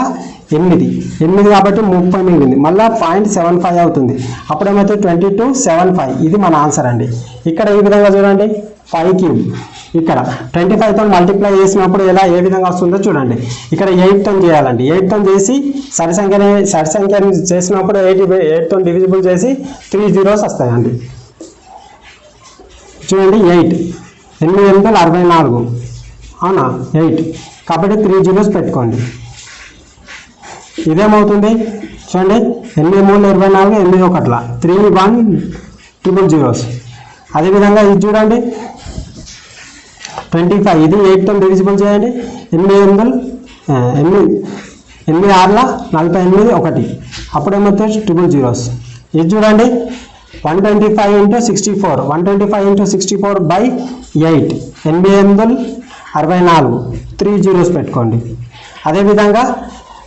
8, 8 కాబట్టి 30 మిగిలింది, మళ్ళీ 0.75 అవుతుంది. అప్పుడేమైతే 2275. ఇది మన ఆన్సర్ అండి. ఇక్కడ ఈ విధంగా చూడండి, 5 క్యూబ్ ఇక్కడ 25తో మల్టిప్లై చేసినప్పుడు ఏ విధంగా వస్తుందో చూడండి. ఇక్కడ 8తో చేయాలండి. 8తో చేసి సరి సంఖ్యని చేసినప్పుడు 8తో డివిజిబుల్ చేసి 3 zeros వస్తాయండి. చూడండి, 8 8 8 64, అవునా? 8 కాబట్టి 3 zeros పెట్టుకోండి. ఇదేమవుతుంది చూడండి, 8 3 24, 8 1 3 1 ట్రిపుల్ జీరోస్. అదేవిధంగా ఇది చూడండి 25, ఇది 8తో డివిజిబుల్ చేయండి. 8 8 6 48 1, అప్పుడేమవుతుంది ట్రిపుల్ జీరోస్. ఇది చూడండి 125 into 64, 125 into 64/8, 8 8 64, 3 zeros పెట్టుకోండి. అదేవిధంగా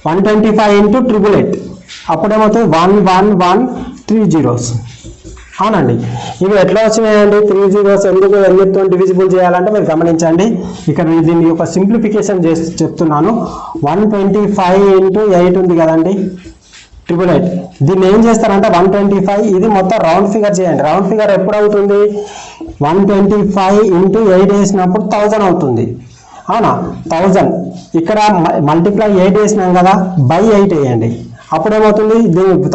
125 into 888, అప్పుడేమవుతుంది 1 1 1 3 zeros. అవునండి, ఇవి ఎట్లా వచ్చినాయండి 3 zeros? ఎందుకు 8తో డివిజిబుల్ చేయాలంటే మీరు గమనించండి, ఇక్కడ దీన్ని ఒక సింప్లిఫికేషన్ చేసి చెప్తున్నాను. 125 into 8 ఉంది కదండి, 888. దీన్ని ఏం చేస్తారంటే 125, ఇది మొత్తం రౌండ్ ఫిగర్ చేయండి. రౌండ్ ఫిగర్ ఎప్పుడు అవుతుంది? 125 into 8 వేసినప్పుడు 1000 అవుతుంది, అవునా? 1000 ఇక్కడ మల్టిప్లై 8 వేసినాం కదా, బై 8 వేయండి. అప్పుడేమవుతుంది,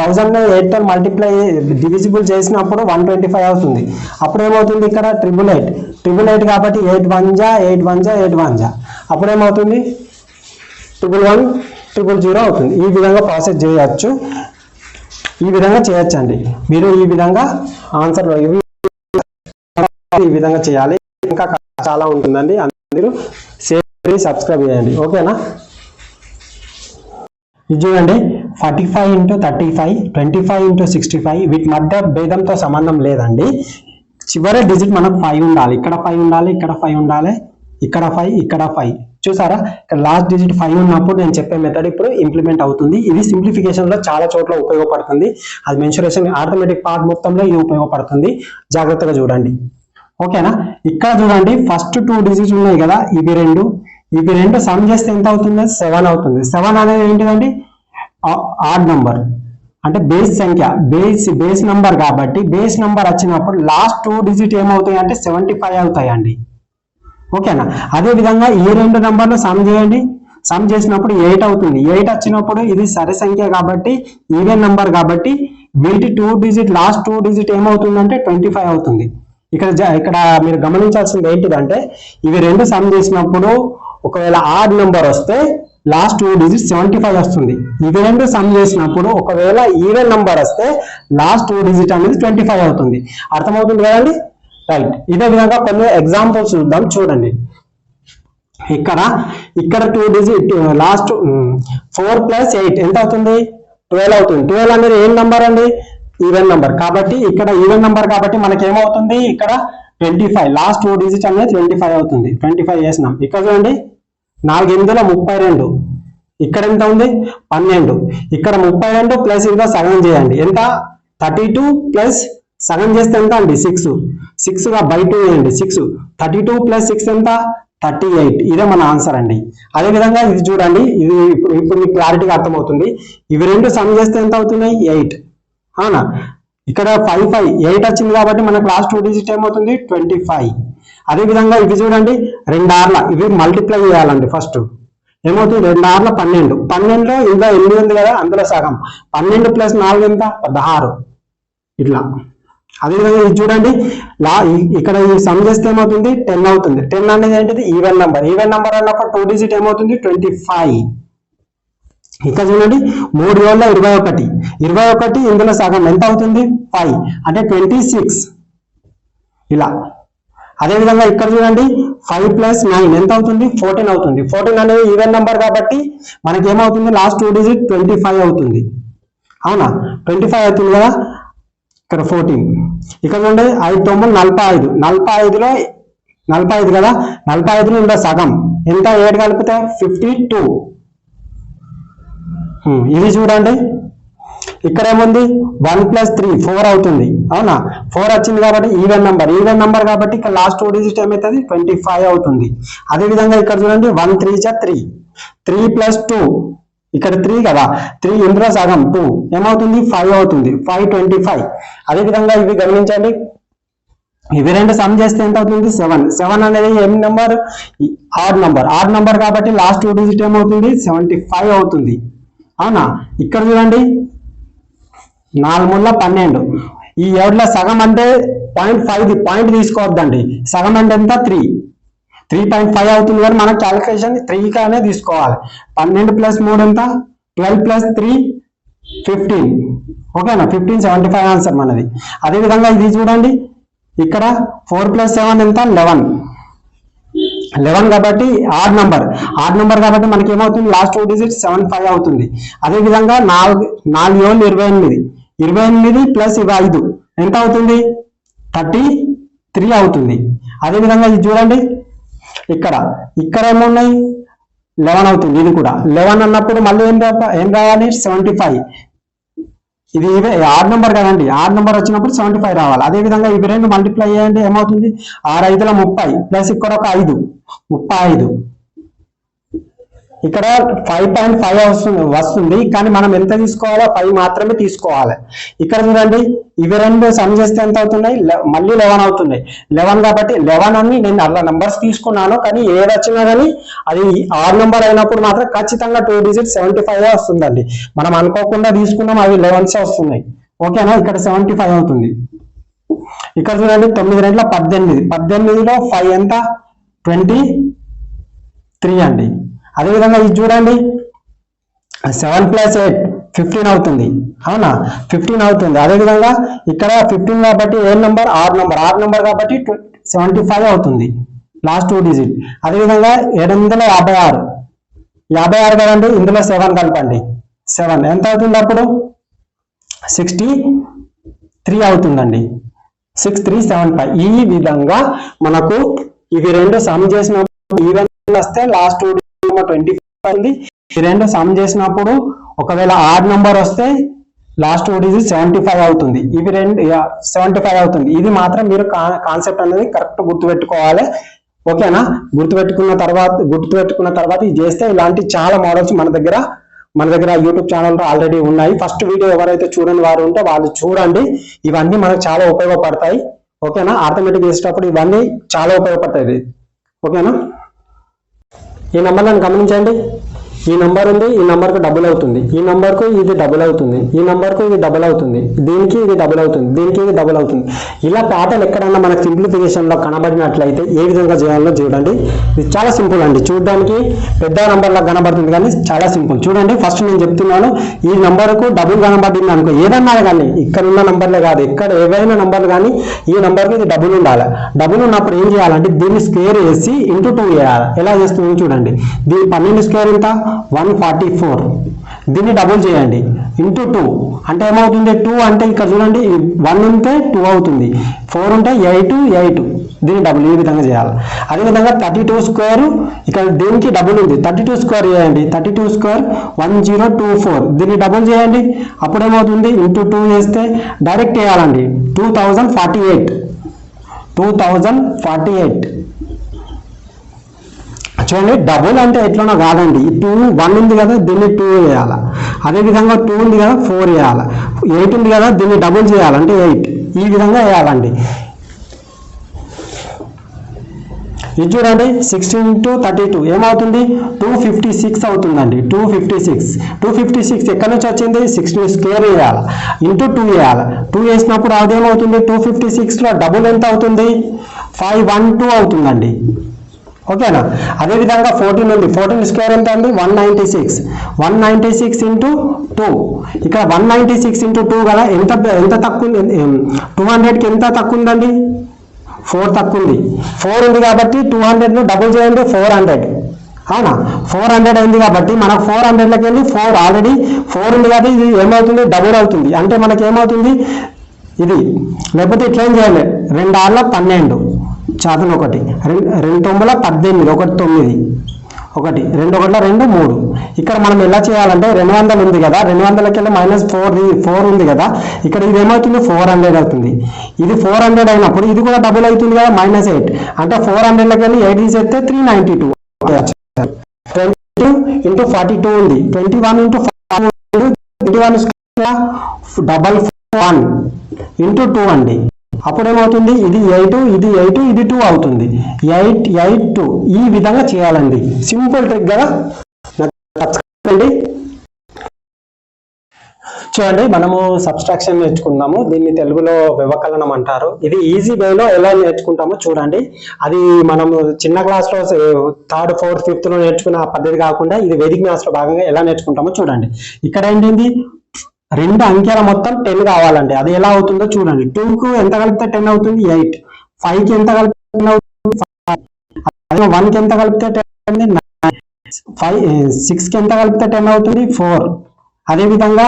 1000 8తో మల్టిప్లై డివిజిబుల్ చేసినప్పుడు 125 అవుతుంది. అప్పుడేమవుతుంది, ఇక్కడ 888 కాబట్టి 8 1 జా 8 1 జా 8 1 జా, అప్పుడేమవుతుంది 1 1 0 0 అవుతుంది. ఈ విధంగా ప్రాసెస్ చేయొచ్చు, ఈ విధంగా చేయొచ్చండి. మీరు ఈ విధంగా ఆన్సర్ ఈ విధంగా చేయాలి. ఇంకా చాలా ఉంటుందండి, అందరూ షేర్ సబ్స్క్రైబ్ చేయండి, ఓకేనా? ఇది చూడండి 45 into 35, 25 into 65, వీటి మధ్య భేదంతో సంబంధం లేదండి. చివరి డిజిట్ మనకు 5 ఉండాలి. ఇక్కడ 5 ఉండాలి, ఇక్కడ 5 ఉండాలి, ఇక్కడ 5, ఇక్కడ 5. చూసారా, ఇక్కడ లాస్ట్ డిజిట్ 5 ఉన్నప్పుడు నేను చెప్పే మెథడ్ ఇప్పుడు ఇంప్లిమెంట్ అవుతుంది. ఇది సింప్లిఫికేషన్ లో చాలా చోట్ల ఉపయోగపడుతుంది. అది మెన్సురేషన్ ఆర్థమెటిక్ పార్ట్ మొత్తంలో ఇది ఉపయోగపడుతుంది. జాగ్రత్తగా చూడండి, ఓకేనా? ఇక్కడ చూడండి, ఫస్ట్ 2 డిజిట్స్ ఉన్నాయి కదా, ఇవి రెండు సమ్ చేస్తే ఎంత అవుతుంది? 7 అవుతుంది. 7 అనేది ఏంటిదండి? ఆడ్ నంబర్, అంటే బేస్ సంఖ్య, బేస్ నంబర్ కాబట్టి బేస్ నంబర్ వచ్చినప్పుడు లాస్ట్ 2 డిజిట్ ఏమవుతాయి అంటే 75 అవుతాయండి, ఓకేనా? అదే విధంగా ఈ 2 నంబర్లు సమ్ చేయండి. సమ్ చేసినప్పుడు 8 అవుతుంది. 8 వచ్చినప్పుడు ఇది సరి సంఖ్య కాబట్టి ఈవెన్ నంబర్ కాబట్టి వీటి 2 డిజిట్ లాస్ట్ 2 డిజిట్ ఏమవుతుందంటే 25 అవుతుంది. ఇక్కడ మీరు గమనించాల్సింది ఏంటిదంటే, ఇవి రెండు సమ్ చేసినప్పుడు ఒకవేళ ఆడ్ నెంబర్ వస్తే లాస్ట్ 2 డిజిట్స్ 75 వస్తుంది. ఇవి రెండు సమ్ చేసినప్పుడు ఒకవేళ ఈవెన్ నెంబర్ వస్తే లాస్ట్ 2 డిజిట్ అనేది 25 అవుతుంది. అర్థమవుతుంది కదండి? రైట్. ఇదే విధంగా కొన్ని ఎగ్జాంపుల్స్ చూద్దాం, చూడండి. ఇక్కడ 2 డిజిట్ లాస్ట్ 4 + 8 ఎంత అవుతుంది? 12 అవుతుంది. 12 అనేది ఏం నంబర్ అండి? ఈవెన్ నంబర్ కాబట్టి ఇక్కడ ఈవెన్ నంబర్ కాబట్టి మనకి ఏమవుతుంది? ఇక్కడ 25 లాస్ట్ 2 డిజిట్ అనేది 25 అవుతుంది. 25 చేసినాం. ఇక్కడ చూడండి 4 8 32. ఇక్కడ ఎంత ఉంది? 12. ఇక్కడ 32 ప్లస్ ఇంకా సగం చేయండి. ఎంత? 32 ప్లస్ సగం చేస్తే ఎంత అండి? 6. 6 గా బై 2 చేయండి. 6 32 ప్లస్ 6 ఎంత? 38. ఇదే మన ఆన్సర్ అండి. అదే విధంగా ఇది చూడండి, ఇది ఇప్పుడు మీకు క్లారిటీగా అర్థమవుతుంది. ఇవి రెండు సమ్ చేస్తే ఎంత అవుతున్నాయి? 8. అవునా? ఇక్కడ 5 8 వచ్చింది కాబట్టి మనకు లాస్ట్ 2 డిజిట్ ఏమవుతుంది? 25. అదే విధంగా ఇవి చూడండి, 2 ఆర్ల ఇవి మల్టిప్లై చేయాలండి. ఫస్ట్ ఏమవుతుంది? 2 ఆర్ల 12. 12లో ఇంకా 8 ఉంది కదా, అందులో సగం 12 ప్లస్ 4 ఎంత? 16. ఇట్లా అదేవిధంగా ఇది చూడండి ఇక్కడ ఈ సమ్ చేస్తే ఏమవుతుంది 10 అవుతుంది. 10 అనేది ఏంటిది ఈవెన్ నెంబర్. ఈవెన్ నెంబర్ అన్నప్పుడు 2 డిజిట్ ఏమవుతుంది 25. ఇక్కడ చూడండి 3 ఏళ్ళ 21. 21 ఇందులో సగం ఎంత అవుతుంది 5 అంటే 26 ఇలా. అదేవిధంగా ఇక్కడ చూడండి 5 + 9 ఎంత అవుతుంది 14 అవుతుంది. 14 అనేది ఈవెన్ నెంబర్ కాబట్టి మనకి ఏమవుతుంది లాస్ట్ 2 డిజిట్ 25 అవుతుంది. అవునా 25 అవుతుంది కదా. ఇక్కడ 14 ఇక్కడ చూడండి 5 × 9 45. 45లో 45 కదా. 45లో ఇందులో సగం ఎంత 7 కలిపితే 52. ఇది చూడండి ఇక్కడ ఏముంది 1 + 3 4 అవుతుంది. అవునా 4 వచ్చింది కాబట్టి ఈవెన్ నెంబర్ కాబట్టి ఇక్కడ లాస్ట్ 2 డిజిట్ ఏమవుతుంది 25 అవుతుంది. అదేవిధంగా ఇక్కడ చూడండి 1 × 3 = 3 + 2 ఇక్కడ 3 కదా. 3 ఇందులో సగం 2 ఏమవుతుంది 5 అవుతుంది. 5 25. అదేవిధంగా ఇవి గమనించండి ఇవి రెండు సమ్ చేస్తే ఎంత అవుతుంది 7. 7 అనేది ఏం నెంబర్ ఆడ్ నెంబర్ కాబట్టి లాస్ట్ 2 డిజిట్ ఏమవుతుంది 75 అవుతుంది. అవునా ఇక్కడ చూడండి 4 × 12. ఈ 7లో సగం అంటే 0.5 పాయింట్ తీసుకోవద్దండి. సగం అంటే ఎంత 3.5 అవుతుంది కానీ మనం క్యాలిక్యులేషన్ 3 గానే తీసుకోవాలి. 12 + 3 ఎంత 12 + 3 15. ఓకేనా 15 75 ఆన్సర్ మనది. అదేవిధంగా ఇది చూడండి ఇక్కడ 4 + 7 ఎంత 11 కాబట్టి ఆడ్ నెంబర్ కాబట్టి మనకి ఏమవుతుంది లాస్ట్ 2 డిజిట్ 75 అవుతుంది. అదేవిధంగా 4 ఏళ్ళు 28 ప్లస్ ఇవి 5 ఎంత అవుతుంది 33 అవుతుంది. అదేవిధంగా ఇది చూడండి ఇక్కడ ఏమున్నాయి 11 అవుతుంది. ఇది కూడా 11 అన్నప్పుడు మళ్ళీ ఏం రావాలి 75. ఇది ఆడ్ నెంబర్ కదండి. ఆడ్ నెంబర్ వచ్చినప్పుడు 75 రావాలి. అదేవిధంగా ఇవి రెండు మల్టిప్లై చేయండి ఏమవుతుంది 6 × 5 = 30 ప్లస్ ఇక్కడ ఒక 5 35. ఇక్కడ 5.5 వస్తుంది కానీ మనం ఎంత తీసుకోవాలో 5 మాత్రమే తీసుకోవాలి. ఇక్కడ చూడండి ఇవి రెండు సమ్ చేస్తే ఎంత అవుతున్నాయి మళ్ళీ 11 అవుతున్నాయి. 11 కాబట్టి 11 అని నేను అలా నంబర్స్ తీసుకున్నాను కానీ ఏది వచ్చినా కానీ అది ఆడ్ నెంబర్ అయినప్పుడు మాత్రం ఖచ్చితంగా 2 డిజిట్ 75 వస్తుందండి. మనం అనుకోకుండా తీసుకున్నాం అవి 11 వస్తున్నాయి. ఓకేనా ఇక్కడ 75 అవుతుంది. ఇక్కడ చూడండి 9 × 2 = 18లో 5 ఎంత 23 అండి. అదేవిధంగా ఇది చూడండి 7 + 8 15 అవుతుంది. అవునా 15 అవుతుంది. అదేవిధంగా ఇక్కడ 15 కాబట్టి ఏ నెంబర్ ఆడ్ నెంబర్ కాబట్టి 75 అవుతుంది లాస్ట్ 2 డిజిట్. అదేవిధంగా 756 కదండి ఇందులో 7 కలపండి 7 ఎంత అవుతుంది అప్పుడు 63 అవుతుందండి. 6375. ఈ విధంగా మనకు ఇవి రెండు సమ్ చేసినప్పుడు ఈవెన్ వస్తే లాస్ట్ 25 ఉంది. ఈ రెండు సమ్ చేసినప్పుడు ఒకవేళ ఆడ్ నెంబర్ వస్తే లాస్ట్ 2 డిజిట్ 75 అవుతుంది. ఇవి రెండు 75 అవుతుంది. ఇది మాత్రం మీరు కాన్సెప్ట్ అనేది కరెక్ట్ గుర్తుపెట్టుకోవాలి. ఓకేనా గుర్తుపెట్టుకున్న తర్వాత ఇది చేస్తే ఇలాంటి చాలా మోడల్స్ మన దగ్గర యూట్యూబ్ ఛానల్లో ఆల్రెడీ ఉన్నాయి. ఫస్ట్ వీడియో ఎవరైతే చూడని వారు ఉంటే వాళ్ళు చూడండి. ఇవన్నీ మనకు చాలా ఉపయోగపడతాయి. ఓకేనా ఆర్థమెటిక్ చేసేటప్పుడు ఇవన్నీ చాలా ఉపయోగపడతాయి. ఓకేనా ఈ నెంబర్లను గమనించండి. ఈ నెంబర్ ఉంది ఈ నెంబర్కు డబుల్ అవుతుంది. ఈ నెంబర్కు ఇది డబుల్ అవుతుంది. ఈ నెంబర్కు ఇది డబుల్ అవుతుంది. దీనికి ఇది డబుల్ అవుతుంది. దీనికి ఇది డబుల్ అవుతుంది. ఇలా ప్యాటర్న్ ఎక్కడన్నా మనకు సింప్లిఫికేషన్లో కనబడినట్లయితే ఏ విధంగా చేయాలో చూడండి. ఇది చాలా సింపుల్ అండి. చూడడానికి పెద్ద నెంబర్లా కనబడుతుంది కానీ చాలా సింపుల్. చూడండి ఫస్ట్ నేను చెప్తున్నాను ఈ నెంబర్కు డబుల్ కనబడింది అనుకో ఏదన్నా కానీ ఇక్కడ ఉన్న నెంబర్లే కాదు ఎక్కడ ఏవైనా నెంబర్లు కానీ ఈ నెంబర్కి ఇది డబుల్ ఉండాలి. డబుల్ ఉన్నప్పుడు ఏం చేయాలంటే దీన్ని స్క్వేర్ వేసి ఇంటూ 2 వేయాలి. ఎలా చేస్తుంది చూడండి. దీని 12 స్క్వేర్ ఎంత 144. దీన్ని డబుల్ చేయండి ఇంటూ 2 అంటే ఏమవుతుంది 2 అంటే ఇక్కడ చూడండి 1 ఉంటే 2 అవుతుంది. 4 ఉంటే 8 దీన్ని డబుల్ ఈ విధంగా చేయాలి. అదేవిధంగా 32 స్క్వేర్ ఇక్కడ దీనికి డబుల్ ఉంది 32 స్క్వేర్ చేయండి. 32 స్క్వేర్ 1024 దీన్ని డబుల్ చేయండి. అప్పుడు ఏమవుతుంది ఇంటూ 2 చేస్తే డైరెక్ట్ చేయాలండి 2048. చూడండి డబుల్ అంటే ఎట్లనో కాదండి. 1 ఉంది కదా దీన్ని 2 వేయాలి. అదేవిధంగా 2 ఉంది కదా 4 వేయాలి. 8 ఉంది కదా దీన్ని డబుల్ చేయాలంటే 8 ఈ విధంగా వేయాలండి. ఇది చూడండి 16 into 32 ఏమవుతుంది 256 అవుతుందండి. 256 ఎక్కడి నుంచి వచ్చింది 16 స్క్వేర్ వేయాలి ఇంటూ 2 వేయాలి. 2 వేసినప్పుడు అదేమవుతుంది 256లో డబుల్ ఎంత అవుతుంది 512 అవుతుందండి. ఓకేనా. అదేవిధంగా 14 ఉంది. 14 స్క్వేర్ ఎంత అండి 196 ఇంటూ 2. ఇక్కడ 196 ఇంటూ 2 కదా, ఎంత తక్కువ ఉంది 200కి ఎంత తక్కువ ఉందండి 4 తక్కువ ఉంది. 4 ఉంది కాబట్టి 200ను డబుల్ చేయండి 400. అవునా 400 అయింది కాబట్టి మనకు 400లోకి వెళ్ళి 4 ఆల్రెడీ 4 ఉంది కాబట్టి ఇది ఏమవుతుంది డబుల్ అవుతుంది. అంటే మనకి ఏమవుతుంది ఇది, లేకపోతే ఇట్లా ఏం చేయాలి 2 ఆర్ల 12 శాతం 1 2 9 18 1 9 1 2 1 2 3. ఇక్కడ మనం ఎలా చేయాలంటే 200 ఉంది కదా, 200కి వెళ్ళి -4 ఉంది కదా, ఇక్కడ ఇది ఏమవుతుంది 400 అవుతుంది. ఇది 400 అయినప్పుడు ఇది కూడా డబుల్ అవుతుంది కదా -8 అంటే 400లోకి వెళ్ళి 8 తీసేస్తే 392. 22 ఇంటూ 42 ఉంది. 21 ఇంటూ 21 1 ఇంటూ 2 అండి. అప్పుడు ఏమవుతుంది ఇది 8 ఇది 8 ఇది 2 అవుతుంది. 8 8 2 ఈ విధంగా చేయాలండి. సింపుల్ ట్రిక్ కదా. చూడండి మనము సబ్స్ట్రాక్షన్ నేర్చుకుందాము. దీన్ని తెలుగులో వ్యవకలనం అంటారు. ఇది ఈజీ వేలో ఎలా నేర్చుకుంటామో చూడండి. అది మనము చిన్న క్లాస్లో 3rd 4th 5th లో నేర్చుకున్న పద్ధతి కాకుండా ఇది వేదిక మ్యాథ్స్ లో భాగంగా ఎలా నేర్చుకుంటామో చూడండి. ఇక్కడ ఏంటి 2 అంకెల మొత్తం 10 కావాలండి. అది ఎలా అవుతుందో చూడండి. 2కు ఎంత కలిపితే 10 అవుతుంది 8. 5కి ఎంత కలిపితే 10 అవుతుంది 5. 1కి ఎంత కలిపితే 10 9. 6కి ఎంత కలిపితే 10 అవుతుంది 4. అదేవిధంగా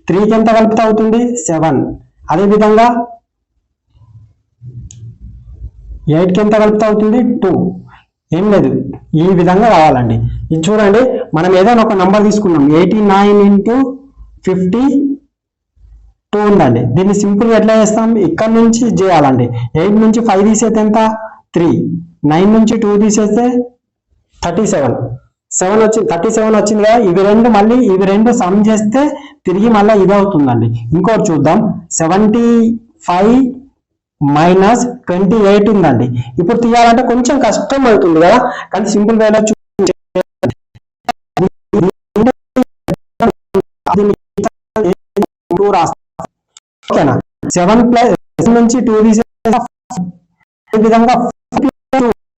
3కి ఎంత కలిపితే అవుతుంది 7. అదేవిధంగా 8కి ఎంత కలిపితే అవుతుంది 2. ఏం లేదు, ఈ విధంగా రావాలండి. ఇది చూడండి మనం ఏదైనా ఒక నంబర్ తీసుకున్నాం 89 into 52 ఉందండి. దీన్ని సింపుల్ గా ఎట్లా చేస్తాం, ఇక్కడ నుంచి చేయాలండి. 8 నుంచి 5 తీసేస్తే ఎంత 3. 9 నుంచి 2 తీసేస్తే 37 వచ్చింది. 37 వచ్చింది కదా. ఇవి రెండు సమ్ చేస్తే తిరిగి మళ్ళీ ఇది అవుతుందండి. ఇంకోటి చూద్దాం 75 - 28 ఉందండి. ఇప్పుడు తీయాలంటే కొంచెం కష్టం అవుతుంది కదా, కానీ సింపుల్ వేలో ఓకేనా. 7 నుంచి 2 తీసేస్తే విధంగా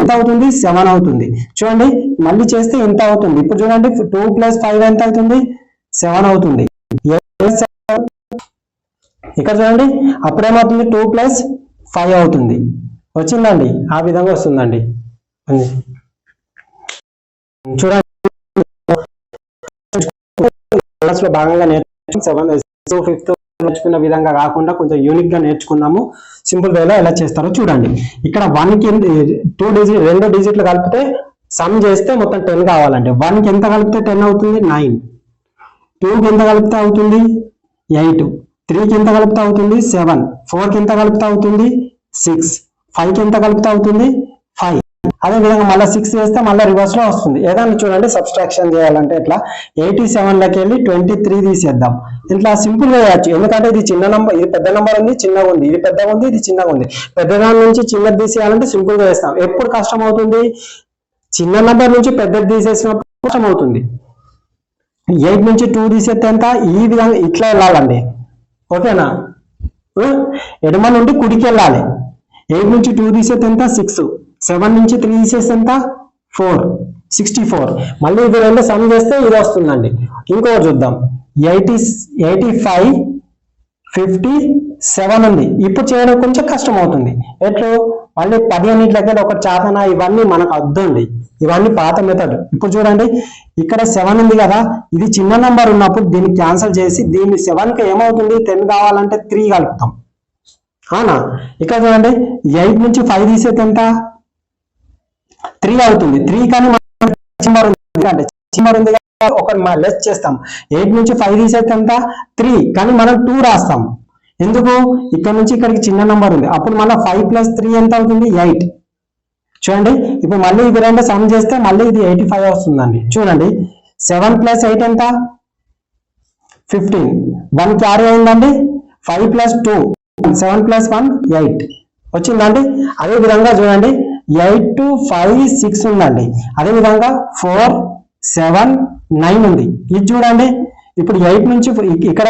ఎంత అవుతుంది 7 అవుతుంది. చూడండి మళ్ళీ చేస్తే ఎంత అవుతుంది. ఇప్పుడు చూడండి 2 + 5 ఎంత అవుతుంది 7 అవుతుంది. ఇక్కడ చూడండి అప్పుడేమవుతుంది 2 + 5 అవుతుంది. వచ్చిందండి, ఆ విధంగా వస్తుందండి. చూడండి క్లాస్లో భాగంగా నేర్చుకున్న విధంగా కాకుండా కొంచెం యూనిక్ గా నేర్చుకుందాము. సింపుల్ వేలో ఎలా చేస్తారో చూడండి. ఇక్కడ 1కి 2 డిజిట్లు కలిపితే సమ్ చేస్తే మొత్తం 10 కావాలండి. 1కి ఎంత కలిపితే 10 అవుతుంది 9. 2కి ఎంత కలిపితే అవుతుంది 8. 3కి ఎంత కలిపితే అవుతుంది 7. 4కి ఎంత కలిపితే అవుతుంది 6. 5కి ఎంత కలిపితే అవుతుంది 5. అదే విధంగా మళ్ళీ 6 చేస్తే మళ్ళీ రివర్స్ లో వస్తుంది. ఏదైనా చూడండి సబ్స్ట్రాక్షన్ చేయాలంటే ఇట్లా 87లోకి వెళ్ళి 23 తీసేద్దాం. ఇట్లా సింపుల్ గా చేయొచ్చు. ఎందుకంటే ఇది చిన్న నంబర్, ఇది పెద్ద నంబర్ ఉంది, చిన్నగా ఉంది, ఇది పెద్దగా ఉంది, ఇది చిన్నగా ఉంది. పెద్దదాని నుంచి చిన్నది తీసేయాలంటే సింపుల్ గా వేస్తాం. ఎప్పుడు కష్టం అవుతుంది చిన్న నంబర్ నుంచి పెద్దది తీసేసినప్పుడు కష్టం అవుతుంది. 8 నుంచి 2 తీసేస్తే ఎంత, ఈ విధంగా ఇట్లా వెళ్ళాలండి. ఓకేనా. ఎడమ నుండి కుడికి వెళ్ళాలి. 8 నుంచి 2 తీసేస్తే ఎంత 6. 7 నుంచి 3 తీసేస్తే ఎంత 4. 64. మళ్ళీ ఇది రెండు సమ్ చేస్తే ఇది వస్తుందండి. ఇంకొకటి చూద్దాం 85 57 ఉంది. ఇప్పుడు చేయడం కొంచెం కష్టం అవుతుంది. ఎట్లు మళ్ళీ 10 అన్నింటికి ఒక చాతన ఇవన్నీ మనకు అద్దండి. ఇవన్నీ పాత మెథడ్. ఇప్పుడు చూడండి ఇక్కడ 7 ఉంది కదా, ఇది చిన్న నంబర్ ఉన్నప్పుడు దీన్ని క్యాన్సిల్ చేసి దీన్ని 7కి ఏమవుతుంది 10 కావాలంటే 3 కలుపుతాం. అవునా. ఇక్కడ చూడండి 8 నుంచి 5 తీసేది ఎంత 3 అవుతుంది. 3 కానీ చిమ్మర్ ఉంది ఒక లెస్ చేస్తాం. 8 నుంచి 5 తీసేది ఎంత 3 కానీ మనం 2 రాస్తాం. ఎందుకు, ఇక్కడ నుంచి ఇక్కడికి చిన్న నంబర్ ఉంది. అప్పుడు మళ్ళీ 5 + 3 ఎంత అవుతుంది 8. చూడండి ఇప్పుడు మళ్ళీ ఇది రెండు సమ్ చేస్తే మళ్ళీ ఇది 85 వస్తుందండి. చూడండి 7 + 8 ఎంత 15. 1 క్యారీ అయిందండి. 5 + 2 7 + 1 8 వచ్చిందండి. అదే విధంగా చూడండి 8 2 5 6 ఉందండి. అదేవిధంగా 4 7 9 ఉంది. ఇది చూడండి, ఇప్పుడు 8 నుంచి ఇక్కడ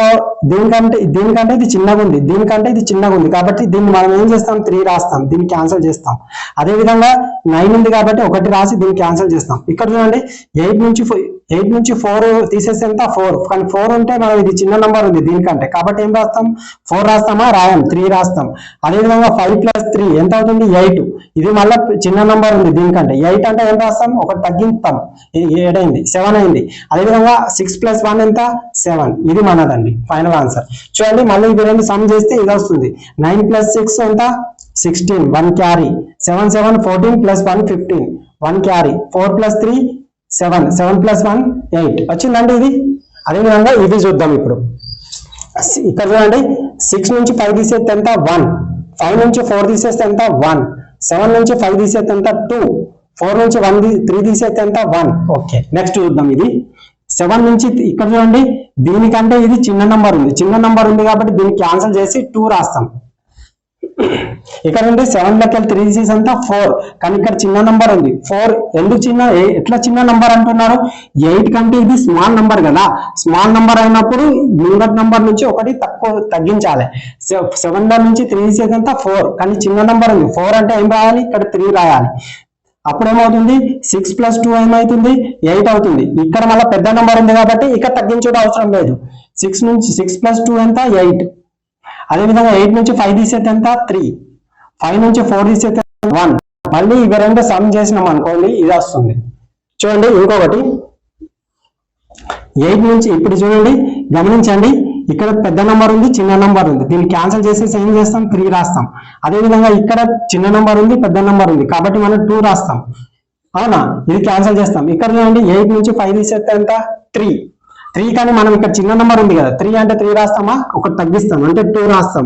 దీనికంటే ఇది చిన్నగా ఉంది, దీనికంటే ఇది చిన్నగా ఉంది కాబట్టి దీన్ని మనం ఏం చేస్తాం 3 రాస్తాం, దీన్ని క్యాన్సిల్ చేస్తాం. అదేవిధంగా 9 ఉంది కాబట్టి 1 రాసి దీన్ని క్యాన్సిల్ చేస్తాం. ఇక్కడ చూడండి 8 నుంచి 4 తీసేస్తే ఎంత 4, కానీ 4 ఉంటే మనం ఇది చిన్న నంబర్ ఉంది దీనికంటే కాబట్టి ఏం రాస్తాం 4 రాస్తామా, రాయం 3 రాస్తాం. అదేవిధంగా 5 + 3 ఎంత అవుతుంది 8, ఇది మళ్ళీ చిన్న నంబర్ ఉంది దీనికంటే 8 అంటే ఏం రాస్తాం 1 తగ్గిస్తాం, 7 అయింది 7 అయింది. అదేవిధంగా 6 + 1 ఎంత 7, ఇది మనదండి ఫైనల్ ఆన్సర్. చూడండి మళ్ళీ ఇవి రెండు సమ్ చేస్తే ఇది వస్తుంది 9 + 6 ఎంత 16, 1 క్యారీ, 7 7 14 + 1 15, 1 క్యారీ, 4 + 3 7, 7 + 1 8 వచ్చిందండి ఇది. అదేవిధంగా ఇది చూద్దాం ఇప్పుడు. ఇక్కడ చూడండి 6 నుంచి 5 తీసేస్తే ఎంత 1, 5 నుంచి 4 తీసేస్తే ఎంత 1, 7 నుంచి 5 తీసేస్తే ఎంత 2, 4 నుంచి 3 తీసేస్తే ఎంత 1. ఓకే, నెక్స్ట్ చూద్దాం. ఇది 7 నుంచి ఇక్కడ చూడండి దీనికంటే ఇది చిన్న నంబర్ ఉంది కాబట్టి దీన్ని క్యాన్సిల్ చేసి 2 రాస్తాం. ఇక్కడ నుండి 7 లెక్కలు 3 తీసేసి అంతా 4, కానీ ఇక్కడ చిన్న నంబర్ ఉంది 4. ఎందుకు ఎట్లా చిన్న నంబర్ అంటున్నారు, 8 కంటే ఇది స్మాల్ నంబర్ కదా, స్మాల్ నంబర్ అయినప్పుడు ముంగటి నంబర్ నుంచి ఒకటి తగ్గించాలి. 7 నుంచి 3 తీసేసి అంతా 4, కానీ చిన్న నంబర్ ఉంది 4 అంటే ఏం రాయాలి ఇక్కడ 3 రాయాలి. అప్పుడు ఏమవుతుంది 6 + 2 ఏమవుతుంది 8 అవుతుంది. ఇక్కడ మళ్ళీ పెద్ద నంబర్ ఉంది కాబట్టి ఇక్కడ తగ్గించడం అవసరం లేదు. 6 + 2 ఎంత 8. అదేవిధంగా 8 నుంచి 5 తీసేస్తే ఎంత 3, 5 నుంచి 4 తీసేస్తే 1. మళ్ళీ ఇవి రెండు సమ్ చేసినాం అనుకోండి ఇది వస్తుంది. చూడండి ఇంకొకటి 8 నుంచి ఇప్పుడు చూడండి గమనించండి, ఇక్కడ పెద్ద నంబర్ ఉంది చిన్న నంబర్ ఉంది, దీన్ని క్యాన్సిల్ చేసేసి ఏం చేస్తాం 3 రాస్తాం. అదేవిధంగా ఇక్కడ చిన్న నంబర్ ఉంది పెద్ద నంబర్ ఉంది కాబట్టి మనం 2 రాస్తాం. అవునా, ఇది క్యాన్సిల్ చేస్తాం. ఇక్కడ చూడండి 8 నుంచి 5 తీసేస్తే ఎంత 3, కానీ మనం ఇక్కడ చిన్న నంబర్ ఉంది కదా 3 అంటే 3 రాస్తామా, ఒకటి తగ్గిస్తాం అంటే 2 రాస్తాం.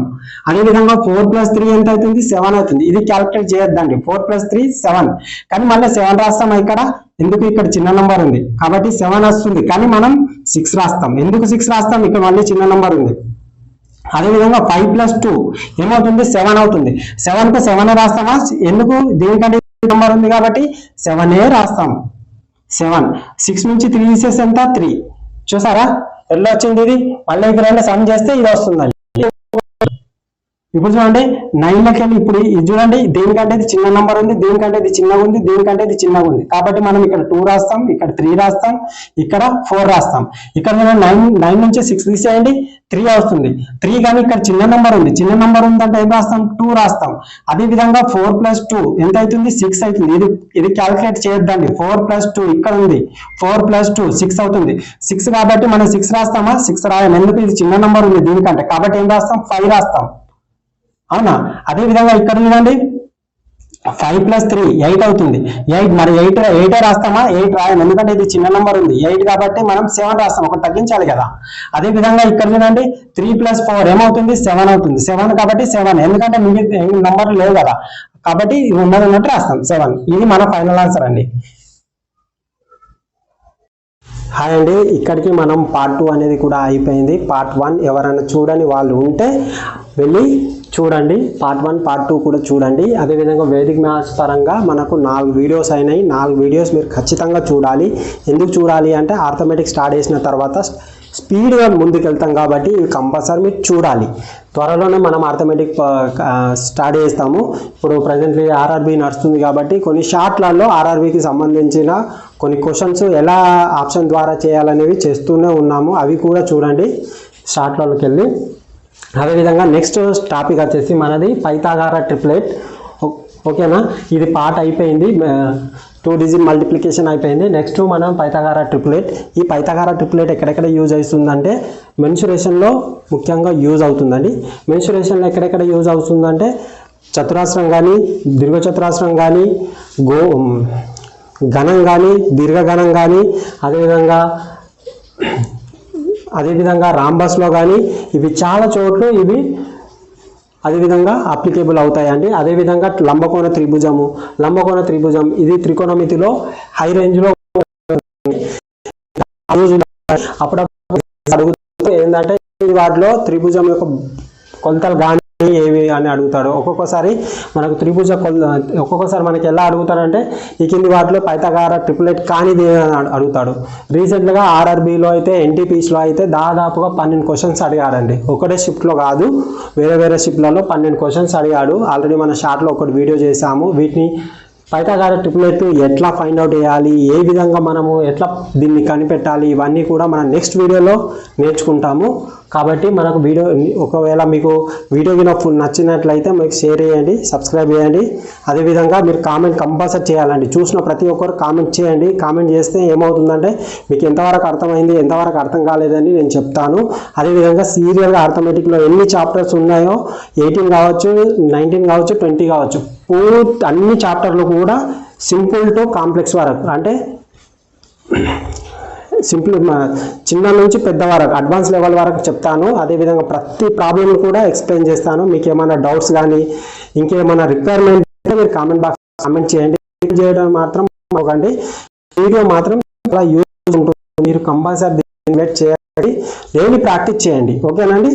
అదేవిధంగా 4 + 3 ఎంత అవుతుంది 7 అవుతుంది. ఇది క్యాలిక్యులేట్ చేయొద్దండి, 4 + 3 7, కానీ మళ్ళీ 7 రాస్తామా ఇక్కడ, ఎందుకు ఇక్కడ చిన్న నంబర్ ఉంది కాబట్టి 7 వస్తుంది, కానీ మనం 6 రాస్తాం. ఎందుకు 6 రాస్తాం, ఇక్కడ మళ్ళీ చిన్న నంబర్ ఉంది. అదేవిధంగా 5 + 2 ఏమవుతుంది 7 అవుతుంది. 7 కు 7 రాస్తామా, ఎందుకు దీనికంటే నంబర్ ఉంది కాబట్టి 7 రాస్తాం. 7 6 నుంచి 3 తీసేస్తే ఎంత 3. చూసారా ఎట్లా వచ్చింది ఇది. మళ్ళీ ఇక్కడ రెండు సమ్ చేస్తే ఇది వస్తుందండి. ఇప్పుడు చూడండి 9 లెక్కలు ఇప్పుడు ఇది చూడండి దేనికంటే ఇది చిన్న నంబర్ ఉంది, దీనికంటే ఇది చిన్నగా ఉంది, దీనికంటే ఇది చిన్నగా ఉంది కాబట్టి మనం ఇక్కడ 2 రాస్తాం, ఇక్కడ 3 రాస్తాం, ఇక్కడ 4 రాస్తాం. ఇక్కడ 9 నుంచి 6 తీసేయండి 3 వస్తుంది. 3 కానీ ఇక్కడ చిన్న నంబర్ ఉంది, చిన్న నంబర్ ఉందంటే ఏం రాస్తాం 2 రాస్తాం. అదే విధంగా 4 + 2 ఎంత అవుతుంది 6 అవుతుంది. ఇది క్యాలిక్యులేట్ చేయొద్దండి, 4 + 2 ఇక్కడ ఉంది 4 + 2 6 అవుతుంది. 6 కాబట్టి మనం 6 రాస్తామా, 6 రాయం, ఎందుకు ఇది చిన్న నంబర్ ఉంది దీనికంటే కాబట్టి ఏం రాస్తాం 5 రాస్తాం. అవునా, అదే విధంగా ఇక్కడ చూడండి 5 + 3 8 అవుతుంది. 8 మరి 8 రాస్తామా, 8 రాయం, ఎందుకంటే ఇది చిన్న నంబర్ ఉంది 8 కాబట్టి మనం 7 రాస్తాం, ఒకటి తగ్గించాలి కదా. అదే విధంగా ఇక్కడ చూడండి 3 + 4 ఏమవుతుంది 7 అవుతుంది. 7 కాబట్టి 7, ఎందుకంటే నంబర్ లేవు కదా కాబట్టి ఉన్నట్టు రాస్తాం 7. ఇది మన ఫైనల్ ఆన్సర్ అండి. హాయ్ అండి, ఇక్కడికి మనం పార్ట్ 2 అనేది కూడా అయిపోయింది. పార్ట్ 1 ఎవరైనా చూడని వాళ్ళు ఉంటే వెళ్ళి చూడండి, పార్ట్ 1 పార్ట్ 2 కూడా చూడండి. అదేవిధంగా వేదిక్ మ్యాథ్స్ పరంగా మనకు 4 వీడియోస్ అయినాయి. 4 వీడియోస్ మీరు ఖచ్చితంగా చూడాలి. ఎందుకు చూడాలి అంటే ఆర్థమెటిక్ స్టార్ట్ చేసిన తర్వాత స్పీడ్గా ముందుకు వెళ్తాం కాబట్టి ఇవి కంపల్సరీ మీరు చూడాలి. త్వరలోనే మనం ఆర్థమెటిక్ స్టార్ట్ చేస్తాము. ఇప్పుడు ప్రజెంట్లీ ఆర్ఆర్బి నడుస్తుంది కాబట్టి కొన్ని షార్ట్లలో ఆర్ఆర్బికి సంబంధించిన కొన్ని క్వశ్చన్స్ ఎలా ఆప్షన్ ద్వారా చేయాలనేవి చేస్తూనే ఉన్నాము, అవి కూడా చూడండి షార్ట్లలోకి వెళ్ళి. అదేవిధంగా నెక్స్ట్ టాపిక్ వచ్చేసి మనది పైథాగోరస్ ట్రిప్లెట్. ఓకేనా, ఇది పార్ట్ అయిపోయింది, 2 డిజిట్ మల్టిప్లికేషన్ అయిపోయింది. నెక్స్ట్ మనం పైథాగోరస్ ట్రిప్లెట్. ఈ పైథాగోరస్ ట్రిప్లెట్ ఎక్కడెక్కడ యూజ్ అవుతుందంటే మెన్సురేషన్లో ముఖ్యంగా యూజ్ అవుతుందండి. మెన్సురేషన్లో ఎక్కడెక్కడ యూజ్ అవుతుందంటే చతురాస్రం కానీ, దీర్ఘచతురాస్రం కానీ, ఘనం కానీ, దీర్ఘఘనం కానీ, అదేవిధంగా రాంబస్లో కానీ ఇవి చాలా చోట్ల ఇవి అదేవిధంగా అప్లికేబుల్ అవుతాయండి. అదేవిధంగా లంబకోణ త్రిభుజం ఇది త్రికోణమితిలో హై రేంజ్లో అప్పుడప్పుడు అడుగుతూ ఏంటంటే వాటిలో త్రిభుజం యొక్క కొలతలు కానీ ఏవి అని అడుగుతాడు. ఒక్కొక్కసారి మనకు ఒక్కొక్కసారి మనకి ఎలా అడుగుతాడంటే ఈ కింది వాటిలో పైథాగోరస్ ట్రిపులెట్ కానిది అని అడుగుతాడు. రీసెంట్గా ఆర్ఆర్బీలో అయితే ఎన్టీపీస్లో అయితే దాదాపుగా 12 క్వశ్చన్స్ అడిగాడండి. ఒకటే షిఫ్ట్లో కాదు, వేరే వేరే షిఫ్ట్లలో 12 క్వశ్చన్స్ అడిగాడు. ఆల్రెడీ మన షార్ట్లో ఒకటి వీడియో చేసాము. వీటిని పైథాగోరస్ ట్రిపులెట్ ఎట్లా ఫైండ్ అవుట్ చేయాలి, ఏ విధంగా మనము ఎట్లా దీన్ని కనిపెట్టాలి, ఇవన్నీ కూడా మనం నెక్స్ట్ వీడియోలో నేర్చుకుంటాము. కాబట్టి మనకు వీడియో ఒకవేళ మీకు వీడియో నచ్చినట్లయితే మీకు షేర్ చేయండి, సబ్స్క్రైబ్ చేయండి. అదేవిధంగా మీరు కామెంట్ కంపల్సరీ చేయాలండి. చూసిన ప్రతి ఒక్కరు కామెంట్ చేయండి. కామెంట్ చేస్తే ఏమవుతుందంటే మీకు ఎంతవరకు అర్థమైంది, ఎంతవరకు అర్థం కాలేదని నేను చెప్తాను. అదేవిధంగా సీరియల్గా అర్థమెటిక్లో ఎన్ని చాప్టర్స్ ఉన్నాయో 18 కావచ్చు, 19 కావచ్చు, 20 కావచ్చు, అన్ని చాప్టర్లు కూడా సింపుల్ టు కాంప్లెక్స్ వరకు, అంటే సింపుల్ చిన్న నుంచి పెద్ద వరకు అడ్వాన్స్ లెవెల్ వరకు చెప్తాను. అదేవిధంగా ప్రతి ప్రాబ్లమ్ కూడా ఎక్స్ప్లెయిన్ చేస్తాను. మీకు ఏమైనా డౌట్స్ కానీ ఇంకేమైనా రిక్వైర్మెంట్ ఉంటే మీరు కామెంట్ బాక్స్ కామెంట్ చేయండి. చేయడం మాత్రం అవ్వకండి. వీడియో మాత్రం చాలా యూజ్ ఉంటుంది. మీరు కంపల్సరీ చేయండి, డైలీ ప్రాక్టీస్ చేయండి. ఓకేనండి.